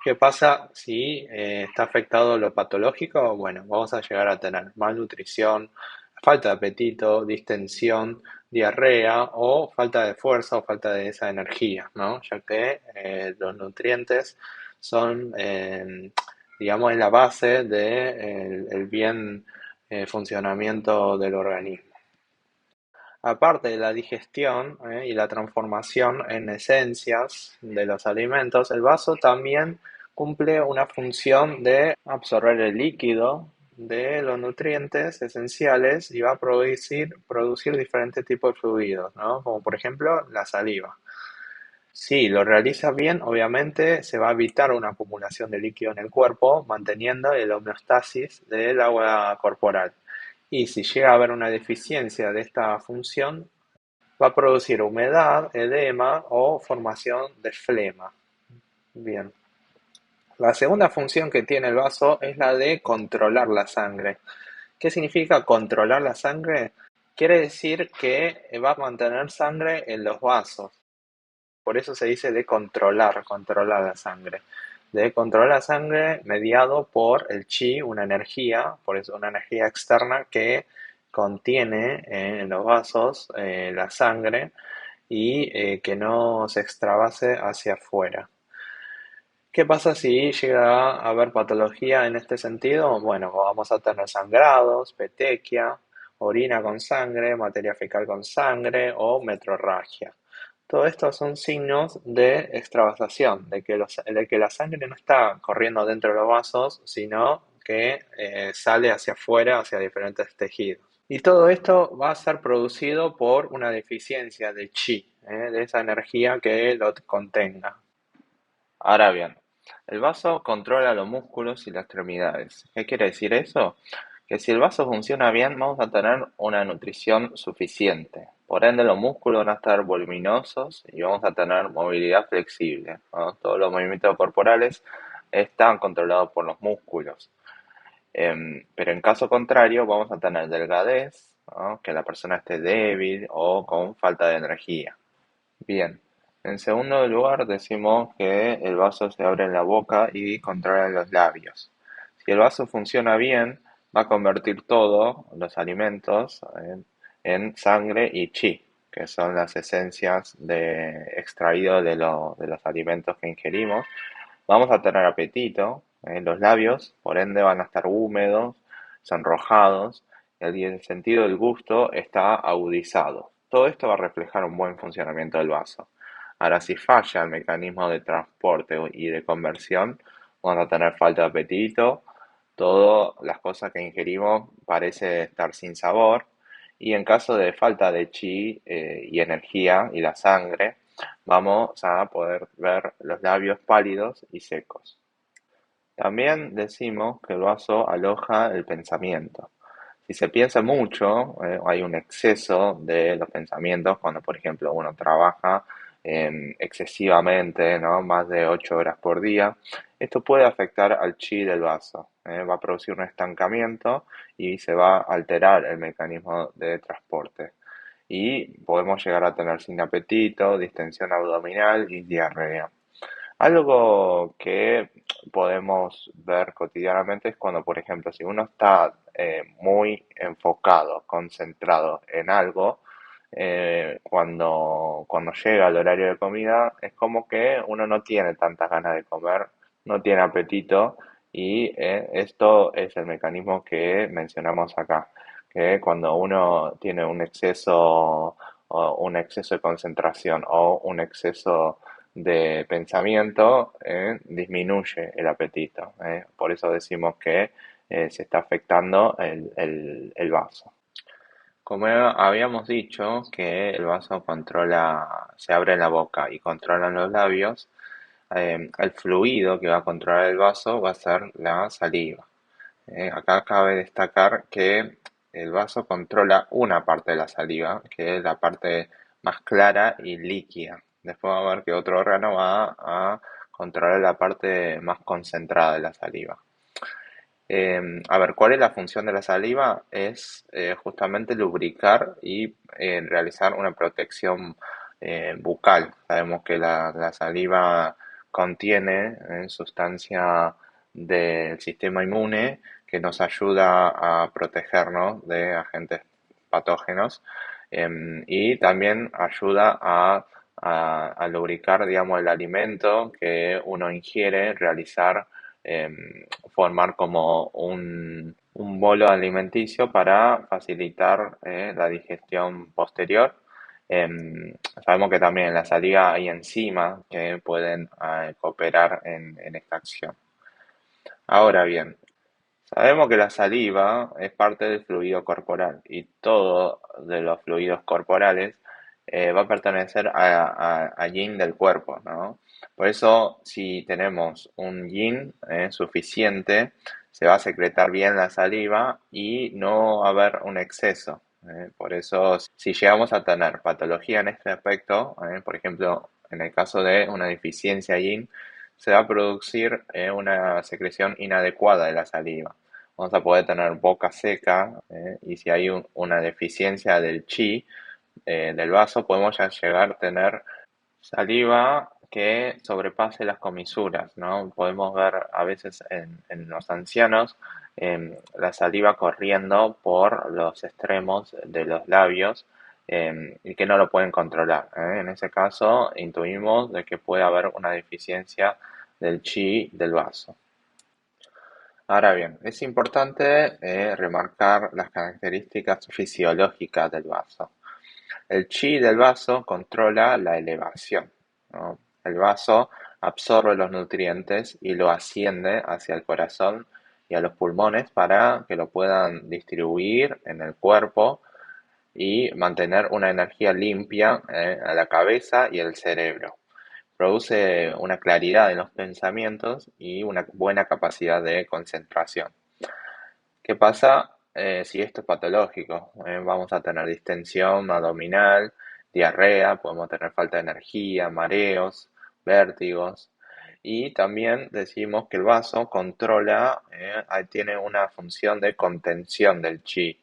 ¿Qué pasa si está afectado lo patológico? Bueno, vamos a llegar a tener malnutrición, falta de apetito, distensión, diarrea o falta de fuerza o falta de esa energía, ¿no? Ya que los nutrientes son, digamos, la base del el bien funcionamiento del organismo. Aparte de la digestión y la transformación en esencias de los alimentos, el vaso también cumple una función de absorber el líquido de los nutrientes esenciales y va a producir diferentes tipos de fluidos, ¿no? Como por ejemplo la saliva. Si lo realiza bien, obviamente se va a evitar una acumulación de líquido en el cuerpo, manteniendo el homeostasis del agua corporal. Y si llega a haber una deficiencia de esta función, va a producir humedad, edema o formación de flema. Bien. La segunda función que tiene el vaso es la de controlar la sangre. ¿Qué significa controlar la sangre? Quiere decir que va a mantener sangre en los vasos. Por eso se dice de controlar la sangre. De controlar la sangre mediado por el chi, una energía, por eso una energía externa que contiene en los vasos la sangre y que no se extravase hacia afuera. ¿Qué pasa si llega a haber patología en este sentido? Bueno, vamos a tener sangrados, petequia, orina con sangre, materia fecal con sangre o metrorragia. Todo esto son signos de extravasación, de que la sangre no está corriendo dentro de los vasos, sino que sale hacia afuera, hacia diferentes tejidos. Y todo esto va a ser producido por una deficiencia de chi, de esa energía que lo contenga. Ahora bien, el vaso controla los músculos y las extremidades. ¿Qué quiere decir eso? Que si el vaso funciona bien, vamos a tener una nutrición suficiente. Por ende, los músculos van a estar voluminosos y vamos a tener movilidad flexible, ¿no? Todos los movimientos corporales están controlados por los músculos. Pero en caso contrario, vamos a tener delgadez, ¿no? Que la persona esté débil o con falta de energía. Bien, en segundo lugar decimos que el vaso se abre en la boca y controla los labios. Si el vaso funciona bien, va a convertir todos los alimentos en sangre y chi, que son las esencias extraídas de los alimentos que ingerimos. Vamos a tener apetito, los labios, por ende van a estar húmedos, sonrojados, y el sentido del gusto está agudizado. Todo esto va a reflejar un buen funcionamiento del vaso. Ahora, si falla el mecanismo de transporte y de conversión, vamos a tener falta de apetito, todas las cosas que ingerimos parece estar sin sabor, y en caso de falta de chi y energía y la sangre, vamos a poder ver los labios pálidos y secos. También decimos que el vaso aloja el pensamiento. Si se piensa mucho, hay un exceso de los pensamientos cuando, por ejemplo, uno trabaja excesivamente, ¿no? Más de 8 horas por día. Esto puede afectar al chi del vaso. Va a producir un estancamiento y se va a alterar el mecanismo de transporte. Y podemos llegar a tener sin apetito, distensión abdominal y diarrea. Algo que podemos ver cotidianamente es cuando, por ejemplo, si uno está muy enfocado, concentrado en algo, cuando llega el horario de comida, es como que uno no tiene tantas ganas de comer, no tiene apetito y esto es el mecanismo que mencionamos acá, que cuando uno tiene un exceso de concentración o un exceso de pensamiento, disminuye el apetito. Por eso decimos que se está afectando el vaso. Como habíamos dicho que el vaso se abre en la boca y controla los labios, el fluido que va a controlar el vaso va a ser la saliva. Acá cabe destacar que el vaso controla una parte de la saliva, que es la parte más clara y líquida. Después va a ver que otro órgano va a controlar la parte más concentrada de la saliva. A ver, ¿cuál es la función de la saliva? Es justamente lubricar y realizar una protección bucal. Sabemos que la saliva contiene sustancia del sistema inmune que nos ayuda a protegernos de agentes patógenos, y también ayuda a lubricar, digamos, el alimento que uno ingiere, realizar formar como un bolo alimenticio para facilitar la digestión posterior. Sabemos que también en la saliva hay enzimas que pueden cooperar en esta acción. Ahora bien, sabemos que la saliva es parte del fluido corporal y todo de los fluidos corporales va a pertenecer a yin del cuerpo, ¿no? Por eso, si tenemos un yin suficiente, se va a secretar bien la saliva y no va a haber un exceso. Por eso, si llegamos a tener patología en este aspecto, por ejemplo, en el caso de una deficiencia yin, se va a producir una secreción inadecuada de la saliva. Vamos a poder tener boca seca, y si hay una deficiencia del chi del vaso, podemos ya llegar a tener saliva que sobrepase las comisuras, ¿no? Podemos ver a veces en los ancianos la saliva corriendo por los extremos de los labios, y que no lo pueden controlar. En ese caso, intuimos de que puede haber una deficiencia del chi del vaso. Ahora bien, es importante remarcar las características fisiológicas del vaso. El chi del vaso controla la elevación, ¿no? El vaso absorbe los nutrientes y lo asciende hacia el corazón y a los pulmones para que lo puedan distribuir en el cuerpo y mantener una energía limpia a la cabeza y el cerebro. Produce una claridad en los pensamientos y una buena capacidad de concentración. ¿Qué pasa si esto es patológico? Vamos a tener distensión abdominal, diarrea, podemos tener falta de energía, mareos, vértigos. Y también decimos que el vaso controla, tiene una función de contención del chi,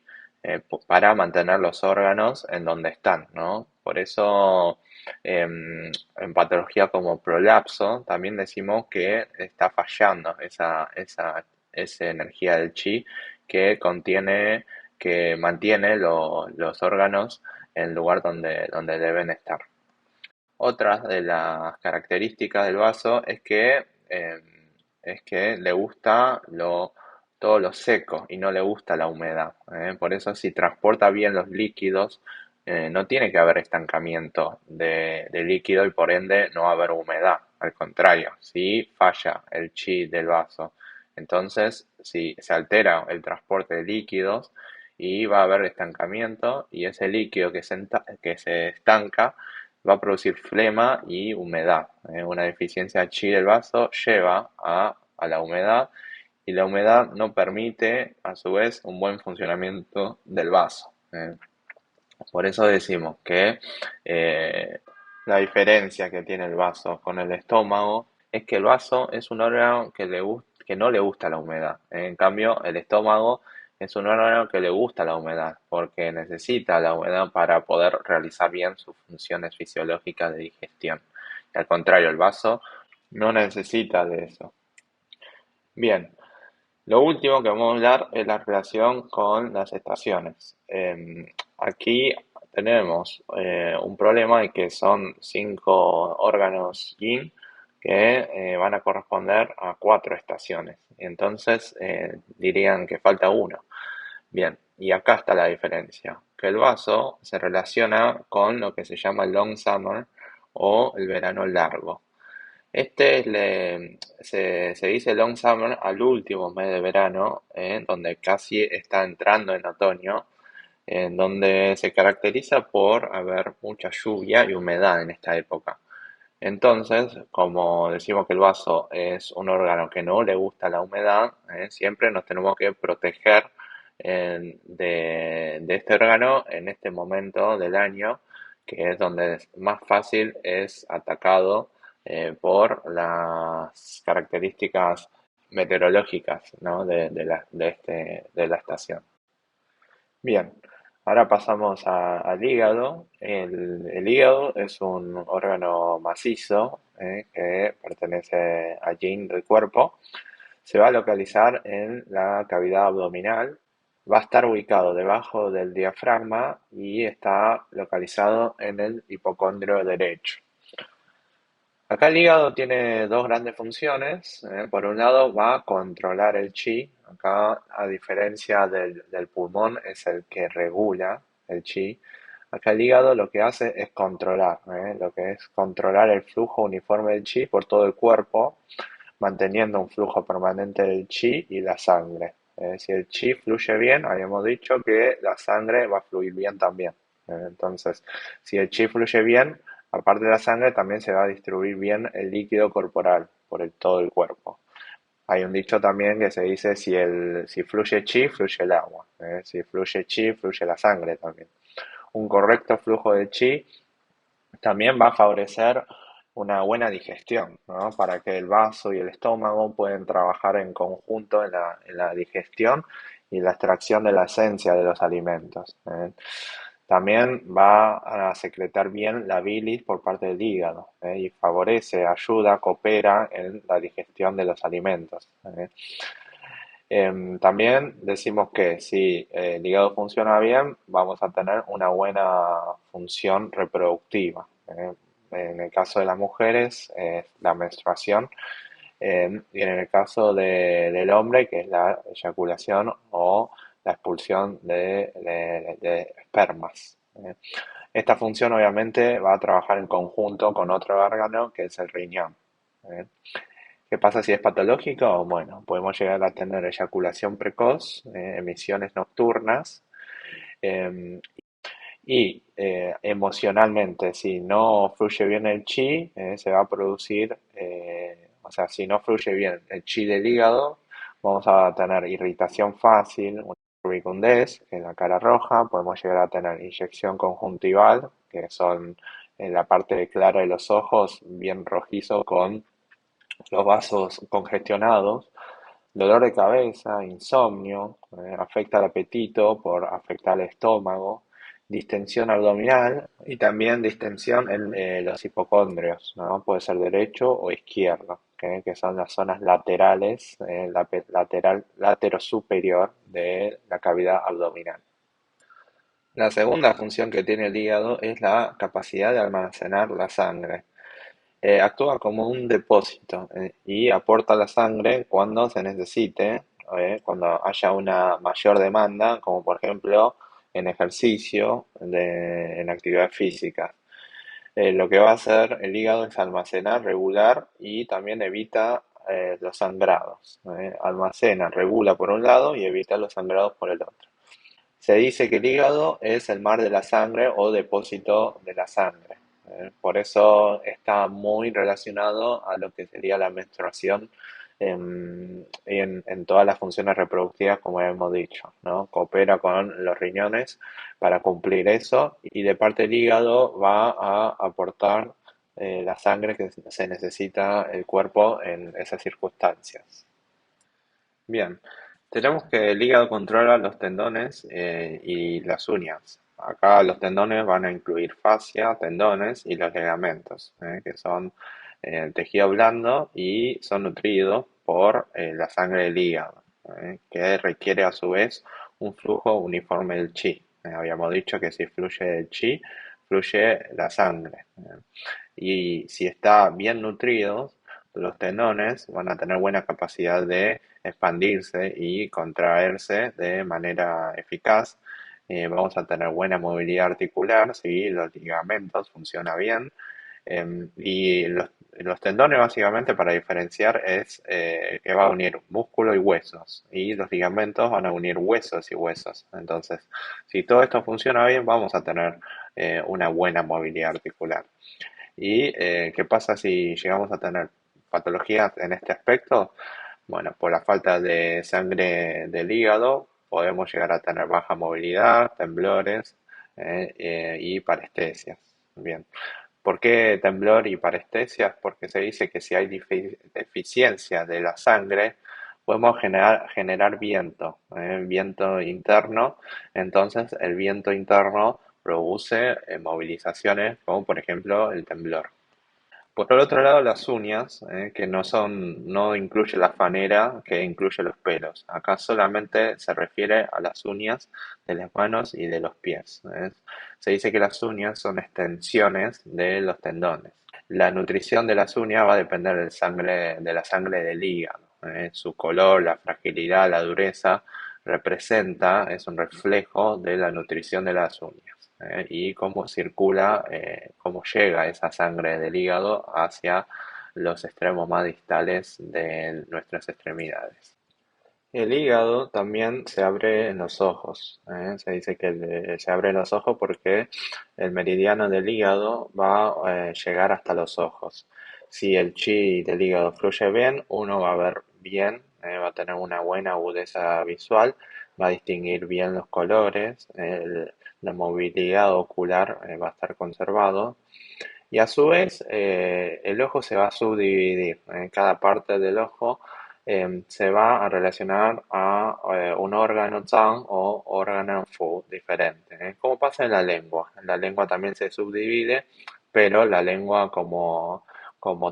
para mantener los órganos en donde están, ¿no? Por eso, en patología como prolapso, también decimos que está fallando esa energía del chi que contiene, que mantiene los órganos en el lugar donde deben estar. Otra de las características del vaso es que le gusta todo lo seco y no le gusta la humedad. Por eso, si transporta bien los líquidos, no tiene que haber estancamiento de líquido y por ende no va a haber humedad. Al contrario, si falla el chi del vaso, entonces si se altera el transporte de líquidos y va a haber estancamiento y ese líquido que se estanca va a producir flema y humedad. Una deficiencia chi del vaso lleva a a la humedad y la humedad no permite, a su vez, un buen funcionamiento del vaso. Por eso decimos que eh, la diferencia que tiene el vaso con el estómago es que el vaso es un órgano que no le gusta la humedad. En cambio, el estómago es un órgano que le gusta la humedad porque necesita la humedad para poder realizar bien sus funciones fisiológicas de digestión. Y al contrario, el vaso no necesita de eso. Bien, lo último que vamos a hablar es la relación con las estaciones. Aquí tenemos un problema y que son 5 órganos yin que van a corresponder a 4 estaciones. Entonces dirían que falta uno. Bien, y acá está la diferencia, que el vaso se relaciona con lo que se llama el long summer o el verano largo. Se dice long summer al último mes de verano, donde casi está entrando en otoño, en donde se caracteriza por haber mucha lluvia y humedad en esta época. Entonces, como decimos que el vaso es un órgano que no le gusta la humedad, siempre nos tenemos que proteger de este órgano en este momento del año, que es donde más fácil es atacado por las características meteorológicas, ¿no? de la estación. Bien, ahora pasamos al hígado. El hígado es un órgano macizo que pertenece al yin del cuerpo. Se va a localizar en la cavidad abdominal. Va a estar ubicado debajo del diafragma y está localizado en el hipocondrio derecho. Acá el hígado tiene dos grandes funciones. Por un lado va a controlar el chi. Acá, a diferencia del pulmón, es el que regula el chi. Acá el hígado lo que hace es controlar, lo que es controlar el flujo uniforme del chi por todo el cuerpo, manteniendo un flujo permanente del chi y la sangre. Si el chi fluye bien, habíamos dicho que la sangre va a fluir bien también. Entonces, si el chi fluye bien, aparte de la sangre, también se va a distribuir bien el líquido corporal por todo el cuerpo. Hay un dicho también que se dice si fluye chi, fluye el agua. Si fluye chi, fluye la sangre también. Un correcto flujo de chi también va a favorecer una buena digestión, ¿no? Para que el vaso y el estómago puedan trabajar en conjunto en la digestión y la extracción de la esencia de los alimentos. También va a secretar bien la bilis por parte del hígado, y favorece, ayuda, coopera en la digestión de los alimentos. También decimos que si el hígado funciona bien, vamos a tener una buena función reproductiva. En el caso de las mujeres, la menstruación, y en el caso del hombre, que es la eyaculación o la expulsión de espermas. Esta función obviamente va a trabajar en conjunto con otro órgano que es el riñón. ¿eh? ¿Qué pasa si es patológico? Bueno, podemos llegar a tener eyaculación precoz, emisiones nocturnas, eh, y emocionalmente, si no fluye bien el chi, se va a producir, o sea, si no fluye bien el chi del hígado, vamos a tener irritación fácil, una rubicundez, que es la cara roja, podemos llegar a tener inyección conjuntival, que son en la parte clara de los ojos, bien rojizo con los vasos congestionados, dolor de cabeza, insomnio, afecta el apetito por afectar el estómago, distensión abdominal y también distensión en los hipocondrios, ¿no? Puede ser derecho o izquierdo, que son las zonas laterales, lateral, látero superior de la cavidad abdominal. La segunda función que tiene el hígado es la capacidad de almacenar la sangre. Actúa como un depósito y aporta la sangre cuando se necesite, cuando haya una mayor demanda, como por ejemplo en ejercicio, en actividad física. Lo que va a hacer el hígado es almacenar, regular y también evita los sangrados. Almacena, regula por un lado y evita los sangrados por el otro. Se dice que el hígado es el mar de la sangre o depósito de la sangre. Por eso está muy relacionado a lo que sería la menstruación en todas las funciones reproductivas, como hemos dicho, ¿no? Coopera con los riñones para cumplir eso y de parte del hígado va a aportar la sangre que se necesita el cuerpo en esas circunstancias. Bien, tenemos que el hígado controla los tendones y las uñas. Acá los tendones van a incluir fascia, tendones y los ligamentos, que son el tejido blando y son nutridos por la sangre del hígado, que requiere a su vez un flujo uniforme del chi. Habíamos dicho que si fluye el chi, fluye la sangre. Y si está bien nutrido, los tendones van a tener buena capacidad de expandirse y contraerse de manera eficaz. Vamos a tener buena movilidad articular si los ligamentos funcionan bien. Y los tendones básicamente para diferenciar es que va a unir músculo y huesos y los ligamentos van a unir huesos y huesos. Entonces, si todo esto funciona bien, vamos a tener una buena movilidad articular. ¿Y qué pasa si llegamos a tener patologías en este aspecto? Bueno, por la falta de sangre del hígado podemos llegar a tener baja movilidad, temblores y parestesias. Bien. ¿Por qué temblor y parestesias? Porque se dice que si hay deficiencia de la sangre, podemos generar viento, viento interno. Entonces, el viento interno produce movilizaciones como por ejemplo el temblor. Por el otro lado, las uñas, que no incluye la fanera, que incluye los pelos. Acá solamente se refiere a las uñas de las manos y de los pies. Se dice que las uñas son extensiones de los tendones. La nutrición de las uñas va a depender de la sangre del hígado. Su color, la fragilidad, la dureza es un reflejo de la nutrición de las uñas y cómo circula, cómo llega esa sangre del hígado hacia los extremos más distales de nuestras extremidades. El hígado también se abre en los ojos. Se dice que se abre en los ojos porque el meridiano del hígado va a llegar hasta los ojos. Si el chi del hígado fluye bien, uno va a ver bien, va a tener una buena agudeza visual, va a distinguir bien los colores, la movilidad ocular va a estar conservado y a su vez, el ojo se va a subdividir. En cada parte del ojo se va a relacionar a un órgano Zhang o órgano Fu diferente. Como pasa en la lengua. En la lengua también se subdivide, pero la lengua como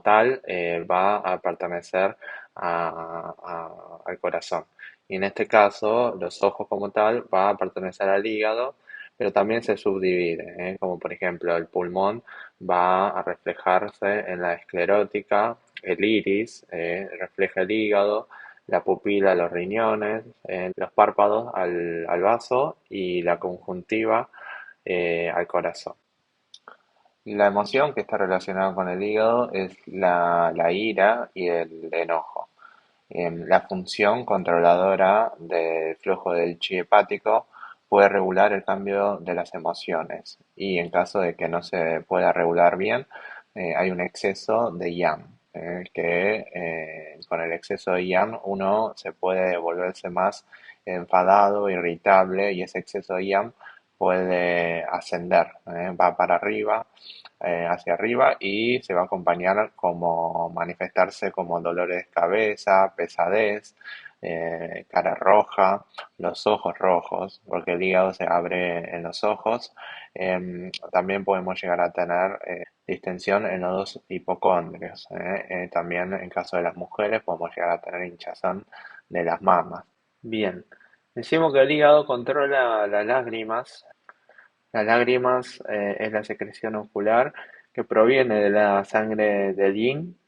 tal va a pertenecer al corazón. Y en este caso, los ojos como tal va a pertenecer al hígado, pero también se subdivide, como por ejemplo el pulmón va a reflejarse en la esclerótica, el iris refleja el hígado, la pupila los riñones, los párpados al vaso y la conjuntiva al corazón. La emoción que está relacionada con el hígado es la ira y el enojo. La función controladora del flujo del chi hepático puede regular el cambio de las emociones y en caso de que no se pueda regular bien, hay un exceso de yang, que con el exceso de yang uno se puede volverse más enfadado, irritable y ese exceso de yang puede ascender, va para arriba, hacia arriba y se va a acompañar como manifestarse como dolores de cabeza, pesadez, cara roja, los ojos rojos, porque el hígado se abre en los ojos. También podemos llegar a tener distensión en los dos hipocondrios. También en caso de las mujeres podemos llegar a tener hinchazón de las mamas. Bien, decimos que el hígado controla las lágrimas. Las lágrimas es la secreción ocular que proviene de la sangre del yin.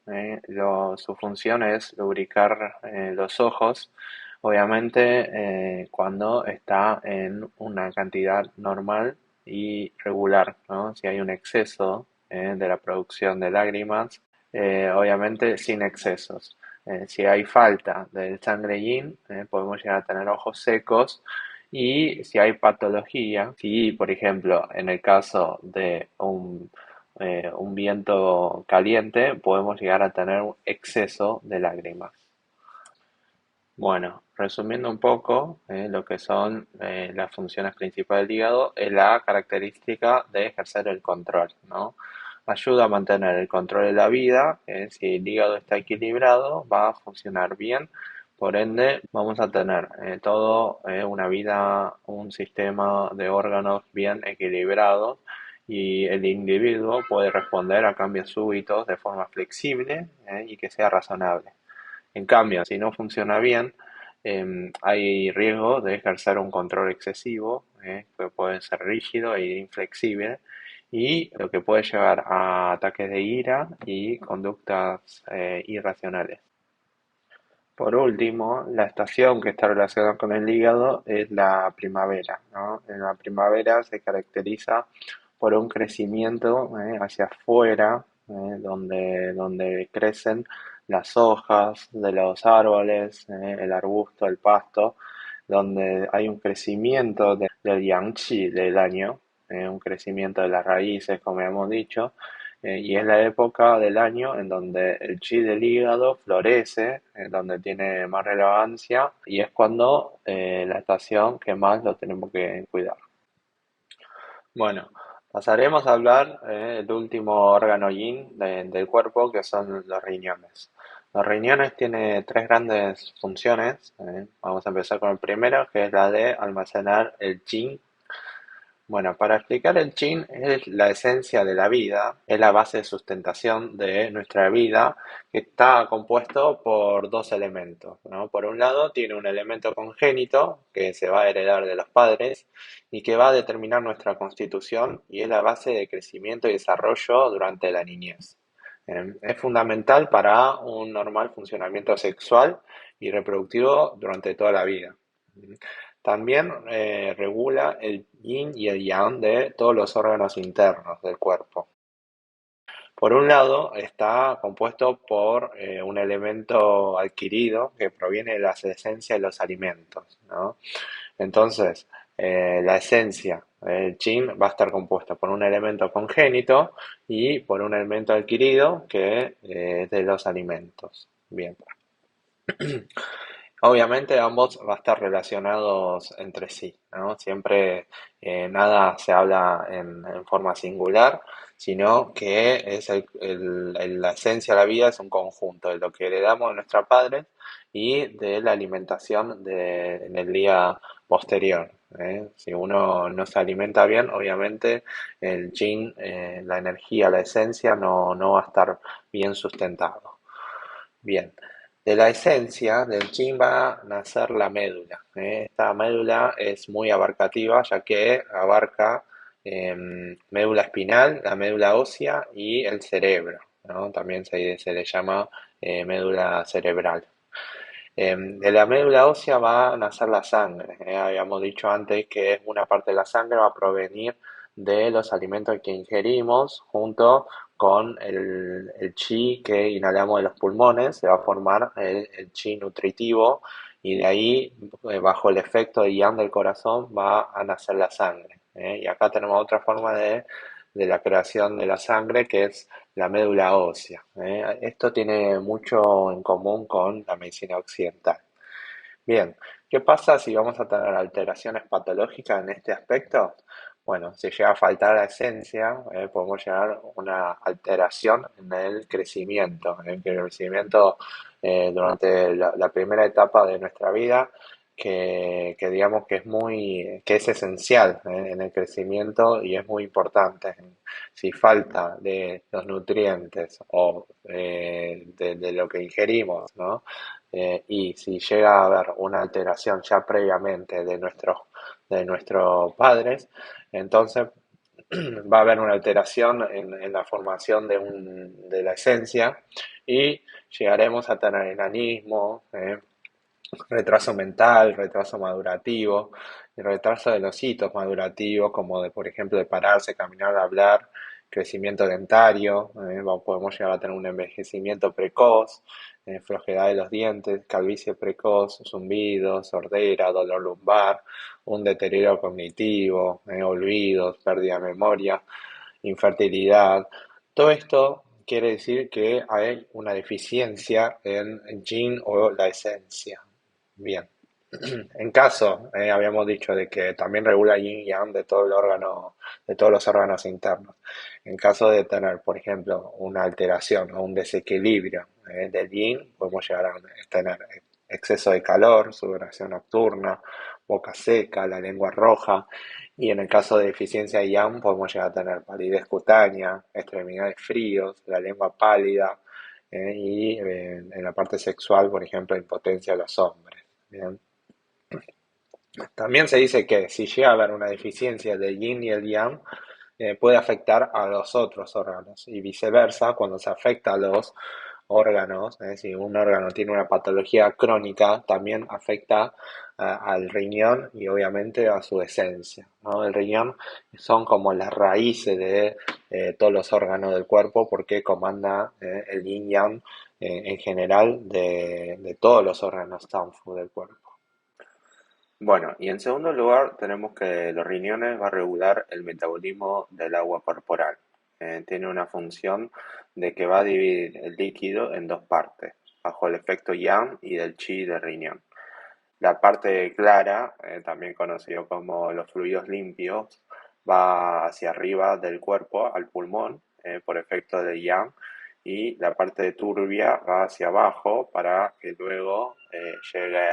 Su función es lubricar los ojos, obviamente cuando está en una cantidad normal y regular, ¿no? Si hay un exceso de la producción de lágrimas, obviamente sin excesos. Si hay falta de sangre yin, podemos llegar a tener ojos secos y si hay patología, si por ejemplo en el caso de un viento caliente podemos llegar a tener un exceso de lágrimas. Bueno, resumiendo un poco, lo que son las funciones principales del hígado es la característica de ejercer el control, ¿no? Ayuda a mantener el control de la vida, si el hígado está equilibrado, va a funcionar bien, por ende vamos a tener todo una vida, un sistema de órganos bien equilibrados y el individuo puede responder a cambios súbitos de forma flexible y que sea razonable. En cambio, si no funciona bien, hay riesgo de ejercer un control excesivo, que puede ser rígido e inflexible, y lo que puede llevar a ataques de ira y conductas irracionales. Por último, la estación que está relacionada con el hígado es la primavera, ¿no? En la primavera se caracteriza por un crecimiento hacia afuera, donde crecen las hojas de los árboles, el arbusto, el pasto, donde hay un crecimiento del yang qi del año, un crecimiento de las raíces, como hemos dicho, y es la época del año en donde el chi del hígado florece, donde tiene más relevancia y es cuando la estación que más lo tenemos que cuidar. Bueno, pasaremos a hablar del último órgano yin del cuerpo, que son los riñones. Los riñones tienen tres grandes funciones. Vamos a empezar con el primero, que es la de almacenar el qi. Bueno, para explicar el Qin es la esencia de la vida, es la base de sustentación de nuestra vida, que está compuesto por dos elementos, ¿no? Por un lado, tiene un elemento congénito que se va a heredar de los padres y que va a determinar nuestra constitución y es la base de crecimiento y desarrollo durante la niñez. Es fundamental para un normal funcionamiento sexual y reproductivo durante toda la vida. También regula el yin y el yang de todos los órganos internos del cuerpo. Por un lado, está compuesto por un elemento adquirido que proviene de las esencias de los alimentos, ¿no? Entonces, la esencia, el yin, va a estar compuesta por un elemento congénito y por un elemento adquirido que es de los alimentos. Bien. Obviamente ambos van a estar relacionados entre sí, ¿no? Siempre nada se habla en forma singular, sino que es la esencia de la vida es un conjunto de lo que heredamos de nuestros padres y de la alimentación en el día posterior. Si uno no se alimenta bien, obviamente el yin, la energía, la esencia no va a estar bien sustentado. Bien, de la esencia del yin va a nacer la médula. Esta médula es muy abarcativa ya que abarca médula espinal, la médula ósea y el cerebro, ¿no? También se le llama médula cerebral. De la médula ósea va a nacer la sangre. Habíamos dicho antes que una parte de la sangre va a provenir de los alimentos que ingerimos junto con el chi que inhalamos de los pulmones. Se va a formar el chi nutritivo y de ahí, bajo el efecto de yang del corazón, va a nacer la sangre. Y acá tenemos otra forma de la creación de la sangre que es la médula ósea. Esto tiene mucho en común con la medicina occidental. Bien, ¿qué pasa si vamos a tener alteraciones patológicas en este aspecto? Bueno, si llega a faltar la esencia, podemos llegar a una alteración en el crecimiento, durante la primera etapa de nuestra vida, que digamos que que es esencial en el crecimiento y es muy importante. Si falta de los nutrientes o de lo que ingerimos, ¿no? Y si llega a haber una alteración ya previamente de nuestros padres, entonces va a haber una alteración en la formación de la esencia y llegaremos a tener enanismo, retraso mental, retraso madurativo, el retraso de los hitos madurativos, como de, por ejemplo, de pararse, caminar, hablar, crecimiento dentario, podemos llegar a tener un envejecimiento precoz, flojedad de los dientes, calvicie precoz, zumbido, sordera, dolor lumbar, un deterioro cognitivo, olvidos, pérdida de memoria, infertilidad. Todo esto quiere decir que hay una deficiencia en yin o la esencia. Bien. En caso, habíamos dicho de que también regula yin y yang de todo el órgano, de todos los órganos internos. En caso de tener, por ejemplo, una alteración o un desequilibrio del yin, podemos llegar a tener exceso de calor, sudoración nocturna, boca seca, la lengua roja. Y en el caso de deficiencia de yang, podemos llegar a tener palidez cutánea, extremidades fríos, la lengua pálida, y en la parte sexual, por ejemplo, impotencia de los hombres. Bien. También se dice que si llega a haber una deficiencia del yin y el yang, puede afectar a los otros órganos y viceversa, cuando se afecta a los órganos, si un órgano tiene una patología crónica, también afecta al riñón y obviamente a su esencia, ¿no? El riñón son como las raíces de todos los órganos del cuerpo porque comanda el yin yang en general de todos los órganos Tanfu del cuerpo. Bueno, y en segundo lugar tenemos que los riñones va a regular el metabolismo del agua corporal. Tiene una función de que va a dividir el líquido en dos partes, bajo el efecto yang y del chi del riñón. La parte clara, también conocido como los fluidos limpios, va hacia arriba del cuerpo al pulmón por efecto de yang, y la parte turbia va hacia abajo para que luego llegue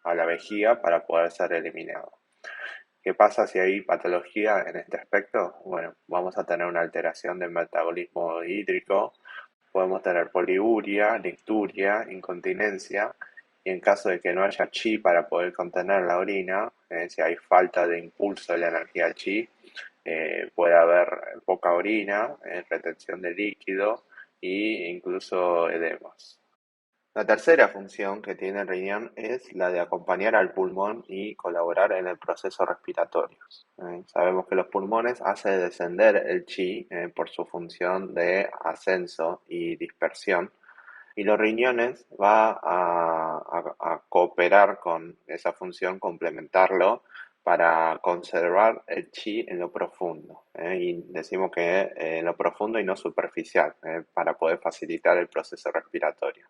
a la vejiga para poder ser eliminado. ¿Qué pasa si hay patología en este aspecto? Bueno, vamos a tener una alteración del metabolismo hídrico, podemos tener poliuria, nicturia, incontinencia, y en caso de que no haya chi para poder contener la orina, si hay falta de impulso de la energía chi, puede haber poca orina, retención de líquido e incluso edemas. La tercera función que tiene el riñón es la de acompañar al pulmón y colaborar en el proceso respiratorio. Sabemos que los pulmones hacen descender el chi por su función de ascenso y dispersión, y los riñones va a cooperar con esa función, complementarlo para conservar el chi en lo profundo. Y decimos que en lo profundo y no superficial, para poder facilitar el proceso respiratorio,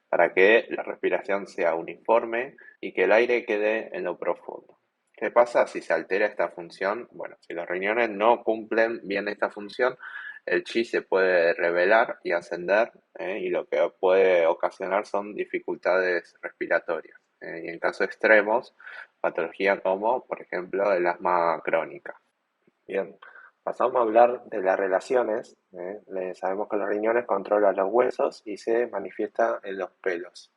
para que la respiración sea uniforme y que el aire quede en lo profundo. ¿Qué pasa si se altera esta función? Bueno, si los riñones no cumplen bien esta función, el chi se puede revelar y ascender, y lo que puede ocasionar son dificultades respiratorias. Y en casos extremos, patología como, por ejemplo, el asma crónica. Bien, pasamos a hablar de las relaciones. Sabemos que los riñones controlan los huesos y se manifiesta en los pelos.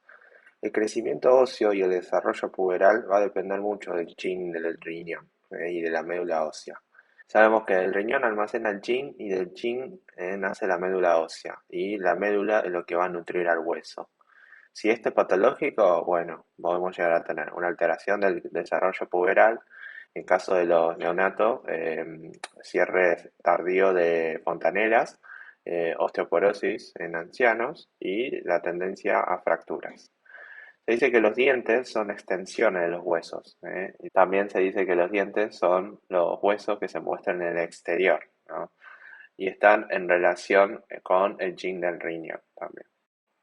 El crecimiento óseo y el desarrollo puberal va a depender mucho del yin del riñón y de la médula ósea. Sabemos que el riñón almacena el yin y del yin nace la médula ósea, y la médula es lo que va a nutrir al hueso. Si este es patológico, bueno, podemos llegar a tener una alteración del desarrollo puberal. En caso de los neonatos, cierre tardío de fontanelas, osteoporosis en ancianos y la tendencia a fracturas. Se dice que los dientes son extensiones de los huesos, y también se dice que los dientes son los huesos que se muestran en el exterior, ¿no? Y están en relación con el yin del riñón también.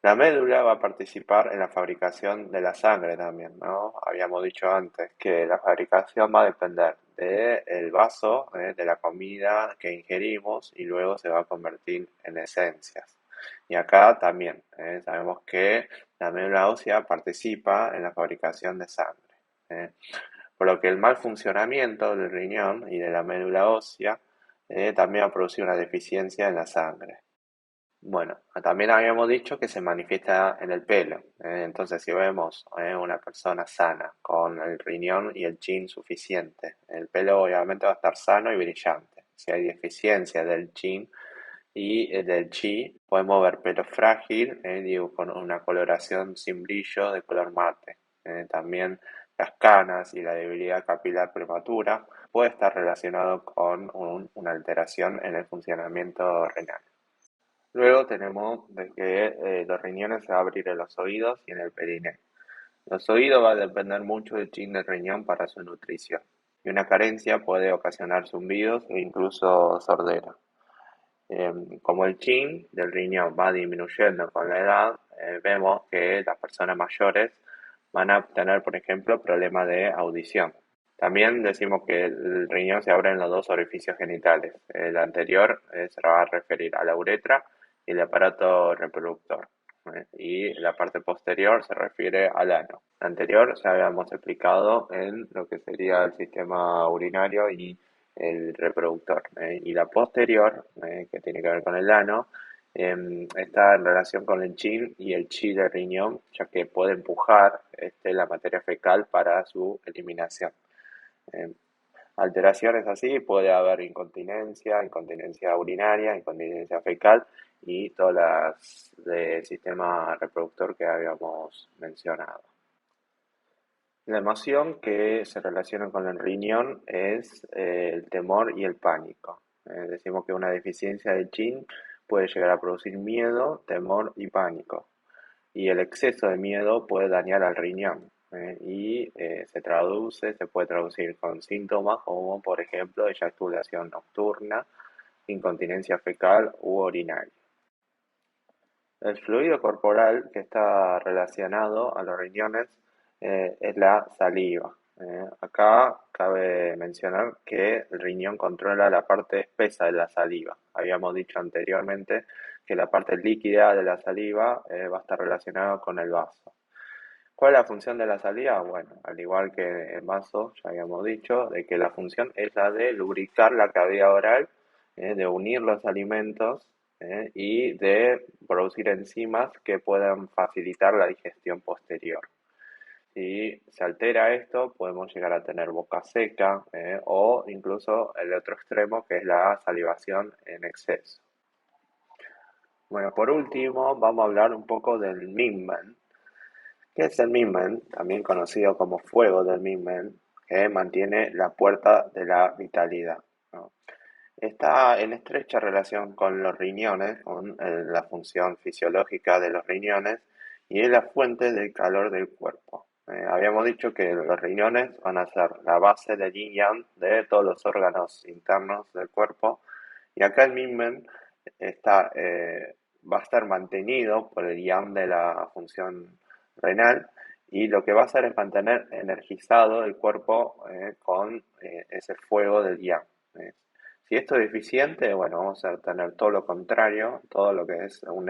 La médula va a participar en la fabricación de la sangre también, ¿no? Habíamos dicho antes que la fabricación va a depender del vaso, de la comida que ingerimos, y luego se va a convertir en esencias. Y acá también, sabemos que la médula ósea participa en la fabricación de sangre. ¿eh? Por lo que el mal funcionamiento del riñón y de la médula ósea también va a producir una deficiencia en la sangre. Bueno, también habíamos dicho que se manifiesta en el pelo. Entonces, si vemos una persona sana con el riñón y el yin suficiente, el pelo obviamente va a estar sano y brillante. Si hay deficiencia del yin y del chi, podemos ver pelo frágil, digo, con una coloración sin brillo de color mate. También las canas y la debilidad capilar prematura puede estar relacionado con una alteración en el funcionamiento renal. Luego tenemos de que los riñones se van a abrir en los oídos y en el perineo. Los oídos va a depender mucho del yin del riñón para su nutrición, y una carencia puede ocasionar zumbidos e incluso sordera. Como el yin del riñón va disminuyendo con la edad, vemos que las personas mayores van a tener, por ejemplo, problemas de audición. También decimos que el riñón se abre en los dos orificios genitales. El anterior se va a referir a la uretra y el aparato reproductor. Y la parte posterior se refiere al ano. La anterior ya habíamos explicado en lo que sería el sistema urinario y el reproductor. Y la posterior, que tiene que ver con el ano, está en relación con el chin y el chi del riñón, ya que puede empujar la materia fecal para su eliminación. Em, Alteraciones así, puede haber incontinencia, incontinencia urinaria, incontinencia fecal y todas las del sistema reproductor que habíamos mencionado. La emoción que se relaciona con el riñón es el temor y el pánico. Decimos que una deficiencia de yin puede llegar a producir miedo, temor y pánico. Y el exceso de miedo puede dañar al riñón. Se puede traducir con síntomas como, por ejemplo, eyaculación nocturna, incontinencia fecal u urinaria. El fluido corporal que está relacionado a los riñones es la saliva. Acá cabe mencionar que el riñón controla la parte espesa de la saliva. Habíamos dicho anteriormente que la parte líquida de la saliva va a estar relacionada con el vaso. ¿Cuál es la función de la saliva? Bueno, al igual que el vaso, ya habíamos dicho, de que la función es la de lubricar la cavidad oral, de unir los alimentos y de producir enzimas que puedan facilitar la digestión posterior. Si se altera esto, podemos llegar a tener boca seca o incluso el otro extremo que es la salivación en exceso. Bueno, por último, vamos a hablar un poco del Minmen. ¿Qué es el Minmen? También conocido como fuego del Minmen, que mantiene la puerta de la vitalidad, ¿no? Está en estrecha relación con los riñones, con la función fisiológica de los riñones y es la fuente del calor del cuerpo. Habíamos dicho que los riñones van a ser la base del yin yang de todos los órganos internos del cuerpo y acá el Minmen va a estar mantenido por el yang de la función renal y lo que va a hacer es mantener energizado el cuerpo con ese fuego del yang. ¿eh? Si esto es deficiente, bueno, vamos a tener todo lo contrario, todo lo que es un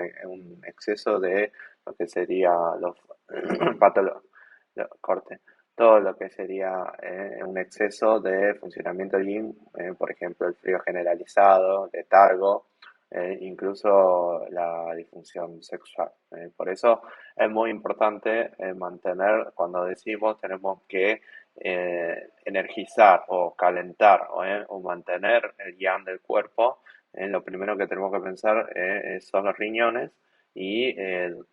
exceso de lo que sería los corte, todo lo que sería un exceso de funcionamiento yin, por ejemplo, el frío generalizado, letargo, incluso la disfunción sexual. Por eso es muy importante mantener, cuando decimos tenemos que energizar o calentar o mantener el yang del cuerpo, lo primero que tenemos que pensar son los riñones y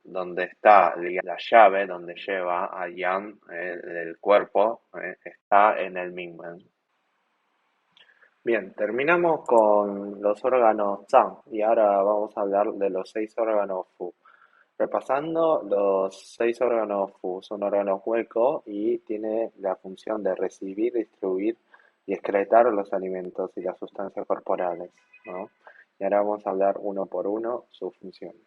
donde está la llave, donde lleva al yang del cuerpo, está en el Mingmen. Bien, terminamos con los órganos Zhang y ahora vamos a hablar de los 6 órganos Fu. Repasando, los 6 órganos Fu son órganos huecos y tiene la función de recibir, distribuir y excretar los alimentos y las sustancias corporales, ¿no? Y ahora vamos a hablar uno por uno sus funciones.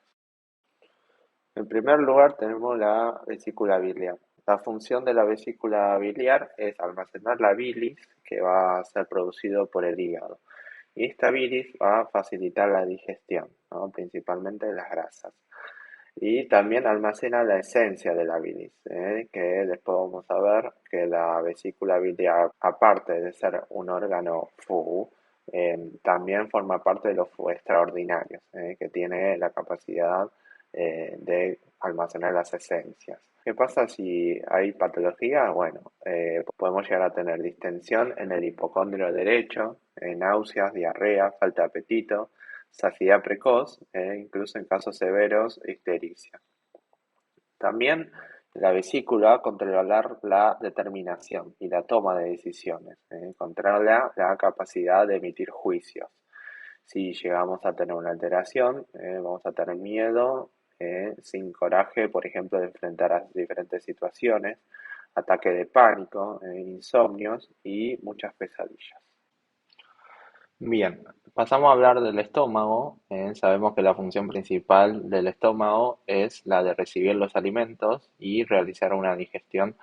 En primer lugar tenemos la vesícula biliar. La función de la vesícula biliar es almacenar la bilis que va a ser producido por el hígado. Y esta bilis va a facilitar la digestión, ¿no? Principalmente de las grasas. Y también almacena la esencia de la bilis, que después vamos a ver que la vesícula biliar, aparte de ser un órgano Fu, también forma parte de los Fu extraordinarios, que tiene la capacidad de almacenar las esencias. ¿Qué pasa si hay patología? Bueno, podemos llegar a tener distensión en el hipocondrio derecho, náuseas, diarrea, falta de apetito, saciedad precoz e incluso en casos severos, ictericia. También la vesícula controla la determinación y la toma de decisiones, controla la capacidad de emitir juicios. Si llegamos a tener una alteración, vamos a tener miedo, sin coraje, por ejemplo, de enfrentar a diferentes situaciones, ataque de pánico, insomnios y muchas pesadillas. Bien, pasamos a hablar del estómago. Sabemos que la función principal del estómago es la de recibir los alimentos y realizar una digestión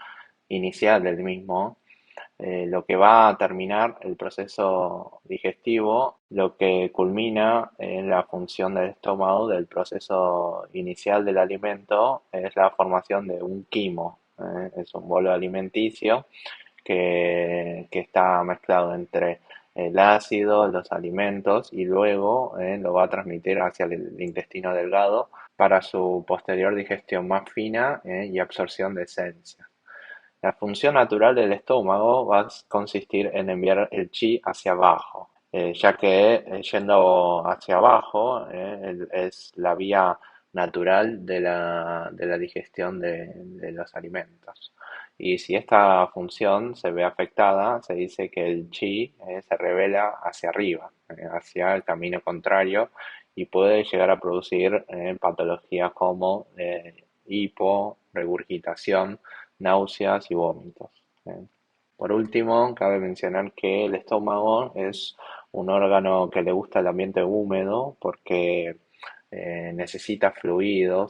inicial del mismo, lo que va a terminar el proceso digestivo, lo que culmina en la función del estómago del proceso inicial del alimento es la formación de un quimo, es un bolo alimenticio que está mezclado entre el ácido, los alimentos y luego lo va a transmitir hacia el intestino delgado para su posterior digestión más fina y absorción de esencia. La función natural del estómago va a consistir en enviar el chi hacia abajo, ya que yendo hacia abajo es la vía natural de la digestión de los alimentos. Y si esta función se ve afectada, se dice que el chi se revela hacia arriba, hacia el camino contrario, y puede llegar a producir patologías como regurgitación, náuseas y vómitos. ¿Eh? Por último, cabe mencionar que el estómago es un órgano que le gusta el ambiente húmedo porque necesita fluido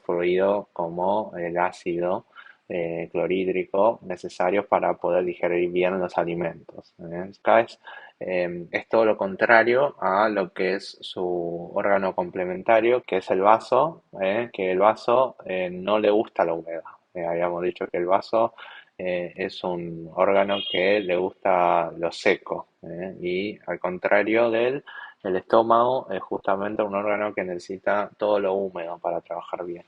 como el ácido clorhídrico necesarios para poder digerir bien los alimentos. Acá es todo lo contrario a lo que es su órgano complementario, que es el vaso, que el vaso no le gusta la humedad. Habíamos dicho que el vaso es un órgano que le gusta lo seco, y al contrario del el estómago es justamente un órgano que necesita todo lo húmedo para trabajar bien.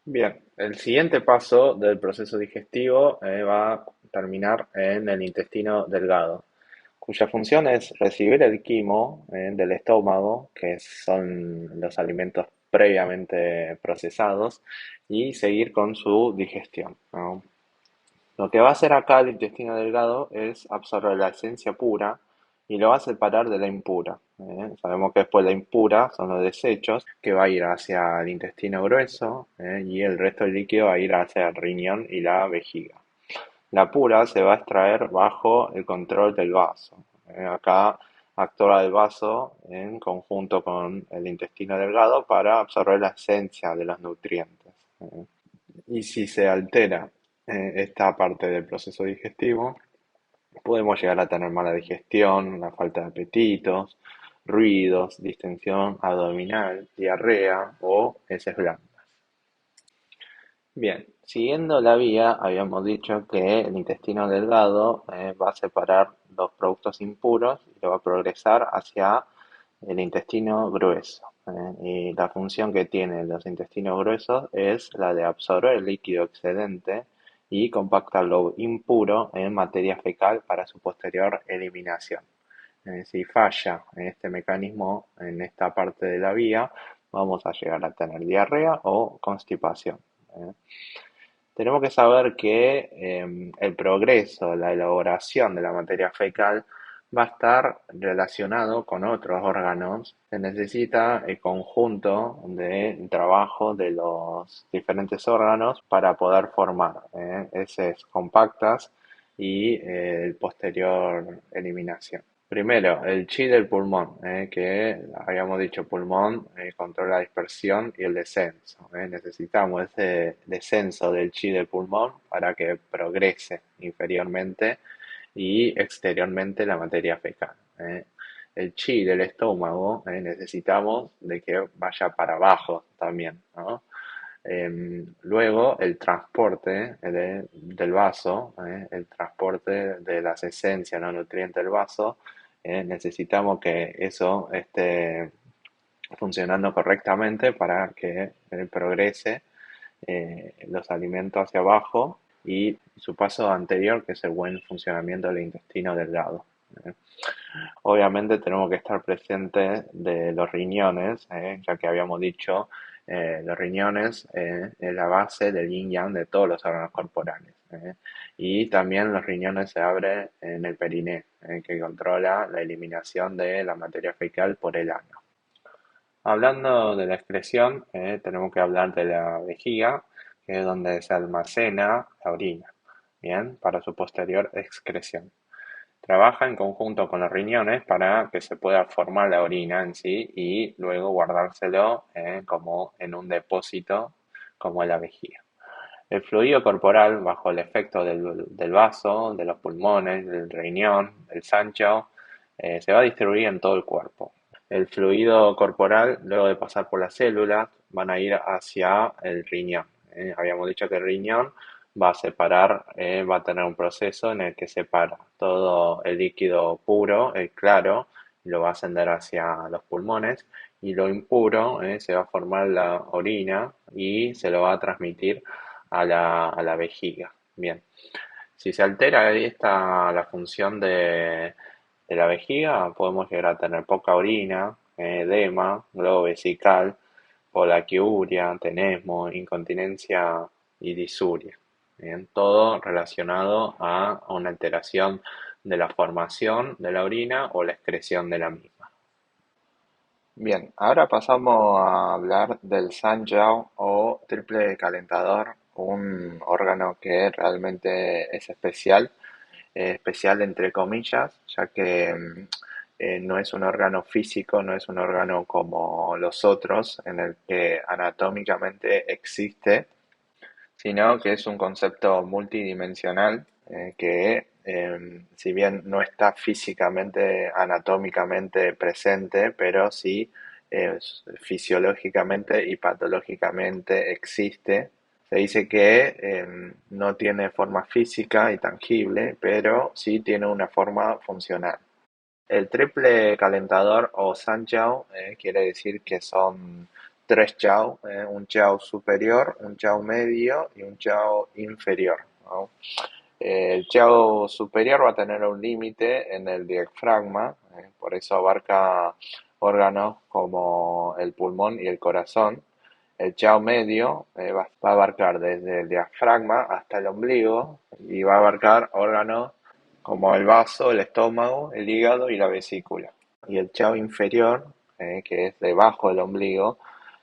Bien, el siguiente paso del proceso digestivo va a terminar en el intestino delgado, cuya función es recibir el quimo del estómago, que son los alimentos previamente procesados, y seguir con su digestión, ¿no? Lo que va a hacer acá el intestino delgado es absorber la esencia pura y lo va a separar de la impura. Sabemos que después la impura son los desechos que va a ir hacia el intestino grueso, y el resto del líquido va a ir hacia el riñón y la vejiga. La pura se va a extraer bajo el control del vaso. Acá actúa el vaso en conjunto con el intestino delgado para absorber la esencia de los nutrientes. Y si se altera esta parte del proceso digestivo, podemos llegar a tener mala digestión, una falta de apetitos, ruidos, distensión abdominal, diarrea o heces blandas. Bien, siguiendo la vía, habíamos dicho que el intestino delgado va a separar los productos impuros y lo va a progresar hacia el intestino grueso. Y la función que tienen los intestinos gruesos es la de absorber el líquido excedente y compactar lo impuro en materia fecal para su posterior eliminación. Si falla en este mecanismo, en esta parte de la vía, vamos a llegar a tener diarrea o constipación. ¿Eh? Tenemos que saber que el progreso, la elaboración de la materia fecal va a estar relacionado con otros órganos. Se necesita el conjunto de trabajo de los diferentes órganos para poder formar heces compactas y el posterior eliminación. Primero, el chi del pulmón, que habíamos dicho pulmón controla la dispersión y el descenso. Necesitamos ese descenso del chi del pulmón para que progrese inferiormente y exteriormente la materia fecal. El chi del estómago necesitamos de que vaya para abajo también, ¿no? Luego el transporte del vaso, el transporte de las esencias, los nutrientes del vaso, necesitamos que eso esté funcionando correctamente para que progrese los alimentos hacia abajo y su paso anterior, que es el buen funcionamiento del intestino delgado. ¿Eh? Obviamente tenemos que estar presentes de los riñones, ya que habíamos dicho, los riñones es la base del yin yang de todos los órganos corporales. Y también los riñones se abren en el periné, que controla la eliminación de la materia fecal por el ano. Hablando de la excreción, tenemos que hablar de la vejiga, que es donde se almacena la orina, bien, para su posterior excreción. trabaja en conjunto con los riñones para que se pueda formar la orina en sí y luego guardárselo como en un depósito como en la vejiga. El fluido corporal, bajo el efecto del vaso, de los pulmones, del riñón, del Sanchow, se va a distribuir en todo el cuerpo. El fluido corporal, luego de pasar por las células, van a ir hacia el riñón. Habíamos dicho que el riñón va a separar, va a tener un proceso en el que separa todo el líquido puro, el claro, y lo va a ascender hacia los pulmones, y lo impuro, se va a formar la orina y se lo va a transmitir a la vejiga. Bien, si se altera la función de la vejiga, podemos llegar a tener poca orina, edema, globo vesical, polaquiuria, tenesmo, incontinencia y disuria. Bien, todo relacionado a una alteración de la formación de la orina o la excreción de la misma. Bien, ahora pasamos a hablar del Sanjiao o triple calentador, un órgano que realmente es especial entre comillas, ya que no es un órgano físico, no es un órgano como los otros en el que anatómicamente existe, sino que es un concepto multidimensional que si bien no está físicamente, anatómicamente presente, pero sí fisiológicamente y patológicamente existe. Se dice que no tiene forma física y tangible, pero sí tiene una forma funcional. El triple calentador o Sanjiao quiere decir que son tres Jiao, un Jiao superior, un Jiao medio y un Jiao inferior, ¿no? El Jiao superior va a tener un límite en el diafragma, por eso abarca órganos como el pulmón y el corazón. El Jiao medio va a abarcar desde el diafragma hasta el ombligo y va a abarcar órganos como el vaso, el estómago, el hígado y la vesícula. Y el Jiao inferior, que es debajo del ombligo,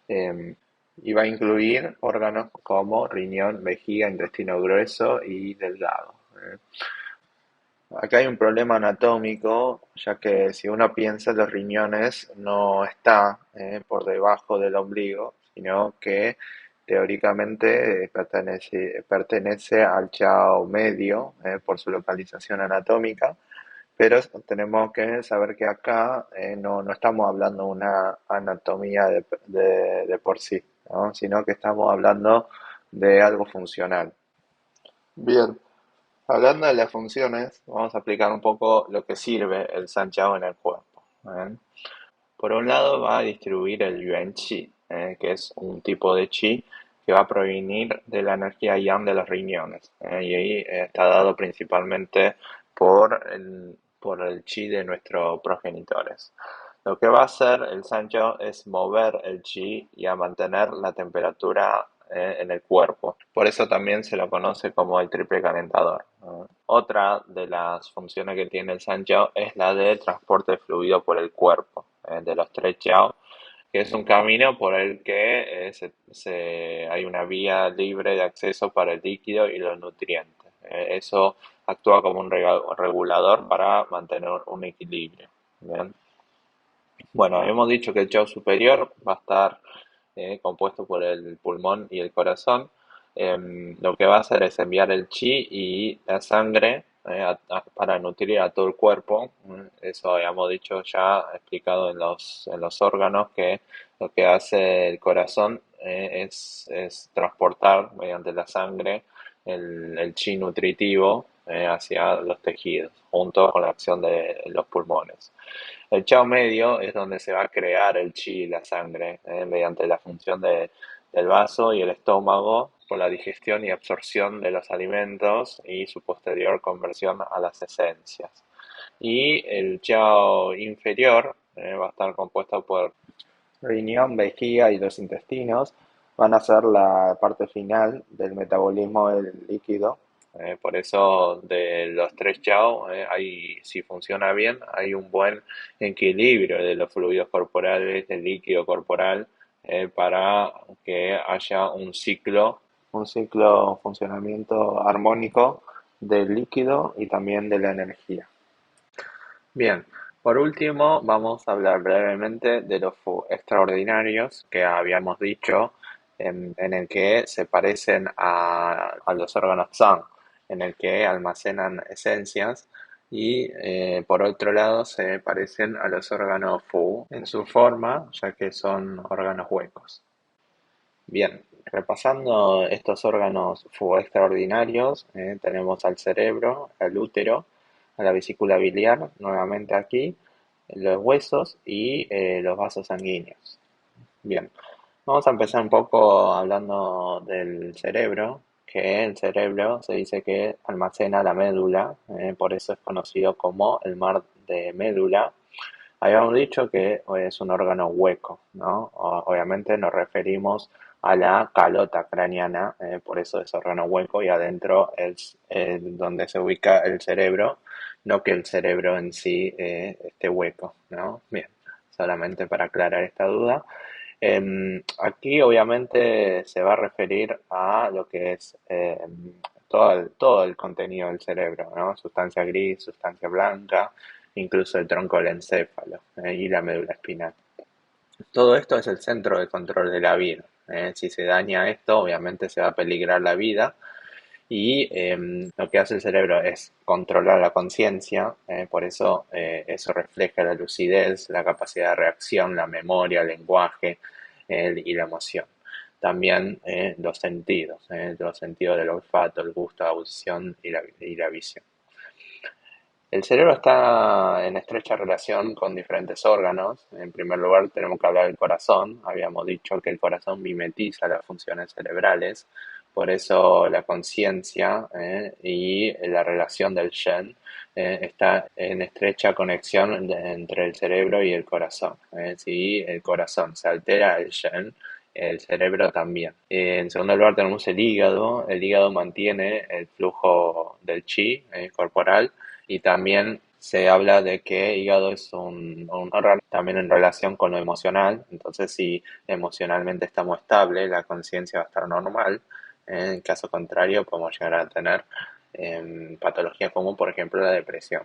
eh, y va a incluir órganos como riñón, vejiga, intestino grueso y delgado. Acá hay un problema anatómico, ya que si uno piensa los riñones no está por debajo del ombligo, sino que teóricamente pertenece al chao medio por su localización anatómica, pero tenemos que saber que acá no estamos hablando de una anatomía de por sí, ¿no? Sino que estamos hablando de algo funcional. Bien, hablando de las funciones, vamos a explicar un poco lo que sirve el Sanjiao en el cuerpo. ¿Eh? Por un lado va a distribuir el yuan qi, que es un tipo de qi que va a provenir de la energía yang de los riñones. Y ahí está dado principalmente por el qi de nuestros progenitores. Lo que va a hacer el Sanjiao es mover el qi y a mantener la temperatura en el cuerpo. Por eso también se lo conoce como el triple calentador. Otra de las funciones que tiene el Sanjiao es la de transporte de fluido por el cuerpo, de los tres Jiao, que es un camino por el que hay una vía libre de acceso para el líquido y los nutrientes. Eso actúa como un regulador para mantener un equilibrio. ¿Bien? Bueno, hemos dicho que el Jiao superior va a estar compuesto por el pulmón y el corazón. Lo que va a hacer es enviar el chi y la sangre para nutrir a todo el cuerpo. Eso habíamos dicho ya, explicado en los órganos, que lo que hace el corazón es transportar mediante la sangre el chi nutritivo hacia los tejidos, junto con la acción de los pulmones. El chao medio es donde se va a crear el chi y la sangre, mediante la función del vaso y el estómago por la digestión y absorción de los alimentos y su posterior conversión a las esencias. Y el chao inferior va a estar compuesto por riñón, vejiga y los intestinos. Van a ser la parte final del metabolismo del líquido. Por eso de los tres Chao, si funciona bien, hay un buen equilibrio de los fluidos corporales, del líquido corporal, para que haya un ciclo funcionamiento armónico del líquido y también de la energía. Bien, por último vamos a hablar brevemente de los extraordinarios que habíamos dicho en el que se parecen a los órganos Tsang, en el que almacenan esencias y por otro lado se parecen a los órganos Fu en su forma, ya que son órganos huecos. Bien, repasando estos órganos extraordinarios, tenemos al cerebro, al útero, a la vesícula biliar, nuevamente aquí, los huesos y los vasos sanguíneos. Bien, vamos a empezar un poco hablando del cerebro, que el cerebro se dice que almacena la médula, por eso es conocido como el mar de médula. Habíamos dicho que es un órgano hueco, ¿no? Obviamente nos referimos a la calota craneana, por eso es órgano hueco y adentro es donde se ubica el cerebro, no que el cerebro en sí esté hueco, ¿no? Bien, solamente para aclarar esta duda. Aquí obviamente se va a referir a lo que es todo el contenido del cerebro, ¿no? Sustancia gris, sustancia blanca, incluso el tronco del encéfalo y la médula espinal. Todo esto es el centro de control de la vida. Si se daña esto, obviamente se va a peligrar la vida y lo que hace el cerebro es controlar la conciencia, por eso eso refleja la lucidez, la capacidad de reacción, la memoria, el lenguaje y la emoción. También los sentidos del olfato, el gusto, la audición y la visión. El cerebro está en estrecha relación con diferentes órganos. En primer lugar, tenemos que hablar del corazón. Habíamos dicho que el corazón mimetiza las funciones cerebrales, por eso la conciencia y la relación del Shen está en estrecha conexión entre el cerebro y el corazón. Si el corazón se altera el Shen, el cerebro también. En segundo lugar tenemos el hígado. El hígado mantiene el flujo del chi corporal y también se habla de que hígado es un órgano también en relación con lo emocional. Entonces, si emocionalmente estamos estables, la conciencia va a estar normal. En caso contrario, podemos llegar a tener patologías como, por ejemplo, la depresión.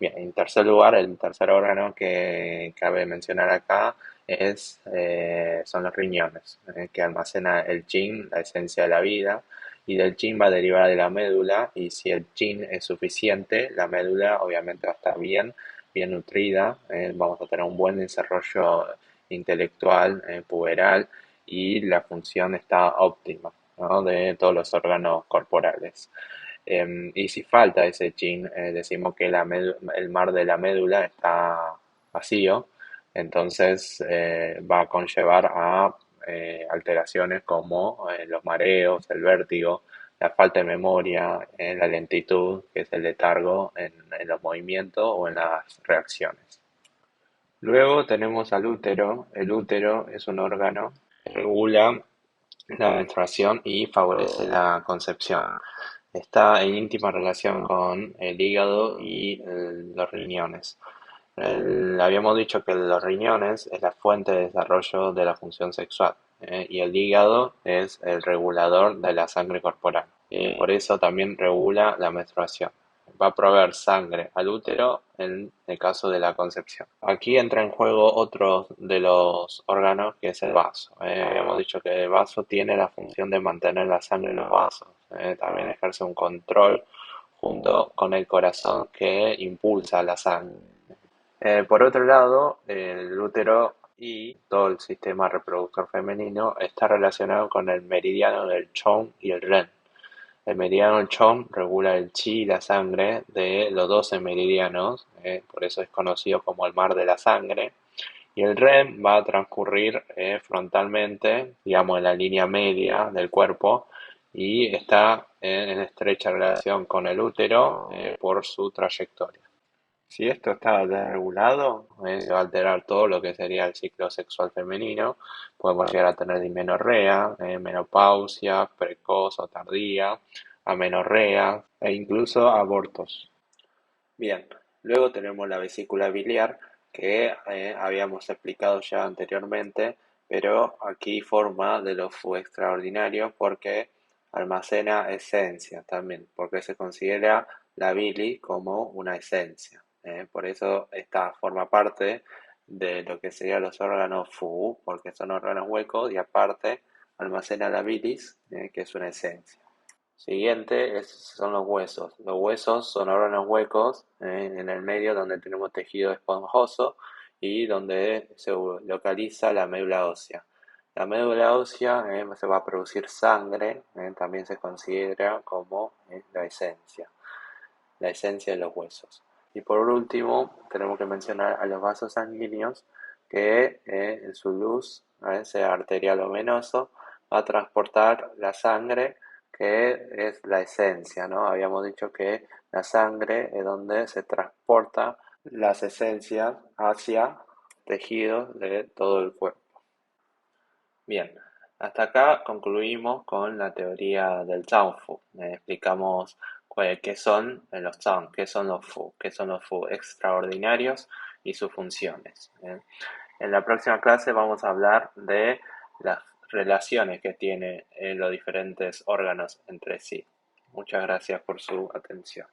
Bien, en tercer lugar, el tercer órgano que cabe mencionar acá son los riñones, que almacena el yin, la esencia de la vida, y del yin va a derivar de la médula, y si el yin es suficiente, la médula obviamente va a estar bien nutrida, vamos a tener un buen desarrollo intelectual, puberal, y la función está óptima, ¿no? De todos los órganos corporales. Y si falta ese yin, decimos que el mar de la médula está vacío, entonces va a conllevar a alteraciones como los mareos, el vértigo, la falta de memoria, la lentitud, que es el letargo en los movimientos o en las reacciones. Luego tenemos al útero. El útero es un órgano que regula la menstruación y favorece la concepción. Está en íntima relación con el hígado y los riñones. Habíamos dicho que los riñones es la fuente de desarrollo de la función sexual, y el hígado es el regulador de la sangre corporal. Por eso también regula la menstruación. Va a proveer sangre al útero en el caso de la concepción. Aquí entra en juego otro de los órganos que es el vaso. Habíamos dicho que el vaso tiene la función de mantener la sangre en los vasos. También ejerce un control junto con el corazón que impulsa la sangre. Por otro lado, el útero y todo el sistema reproductor femenino está relacionado con el meridiano del Chong y el Ren. El meridiano del Chong regula el chi y la sangre de los 12 meridianos, por eso es conocido como el mar de la sangre. Y el REM va a transcurrir frontalmente, digamos, en la línea media del cuerpo y está en estrecha relación con el útero por su trayectoria. Si esto está desregulado, va a alterar todo lo que sería el ciclo sexual femenino. Podemos llegar a tener dismenorrea, menopausia, precoz o tardía, amenorrea e incluso abortos. Bien, luego tenemos la vesícula biliar que habíamos explicado ya anteriormente, pero aquí forma de los extraordinarios porque almacena esencia también, porque se considera la bili como una esencia. Por eso esta forma parte de lo que serían los órganos Fu, porque son órganos huecos y aparte almacena la bilis, que es una esencia. Siguiente son los huesos. Los huesos son órganos huecos en el medio donde tenemos tejido esponjoso y donde se localiza la médula ósea. La médula ósea se va a producir sangre, también se considera como la esencia de los huesos. Y por último, tenemos que mencionar a los vasos sanguíneos que en su luz, sea arterial o venoso, va a transportar la sangre, que es la esencia, ¿no? Habíamos dicho que la sangre es donde se transporta las esencias hacia tejidos de todo el cuerpo. Bien, hasta acá concluimos con la teoría del Zhangfu. Explicamos qué son los Zhang, qué son los Fu extraordinarios y sus funciones. En la próxima clase vamos a hablar de las relaciones que tienen los diferentes órganos entre sí. Muchas gracias por su atención.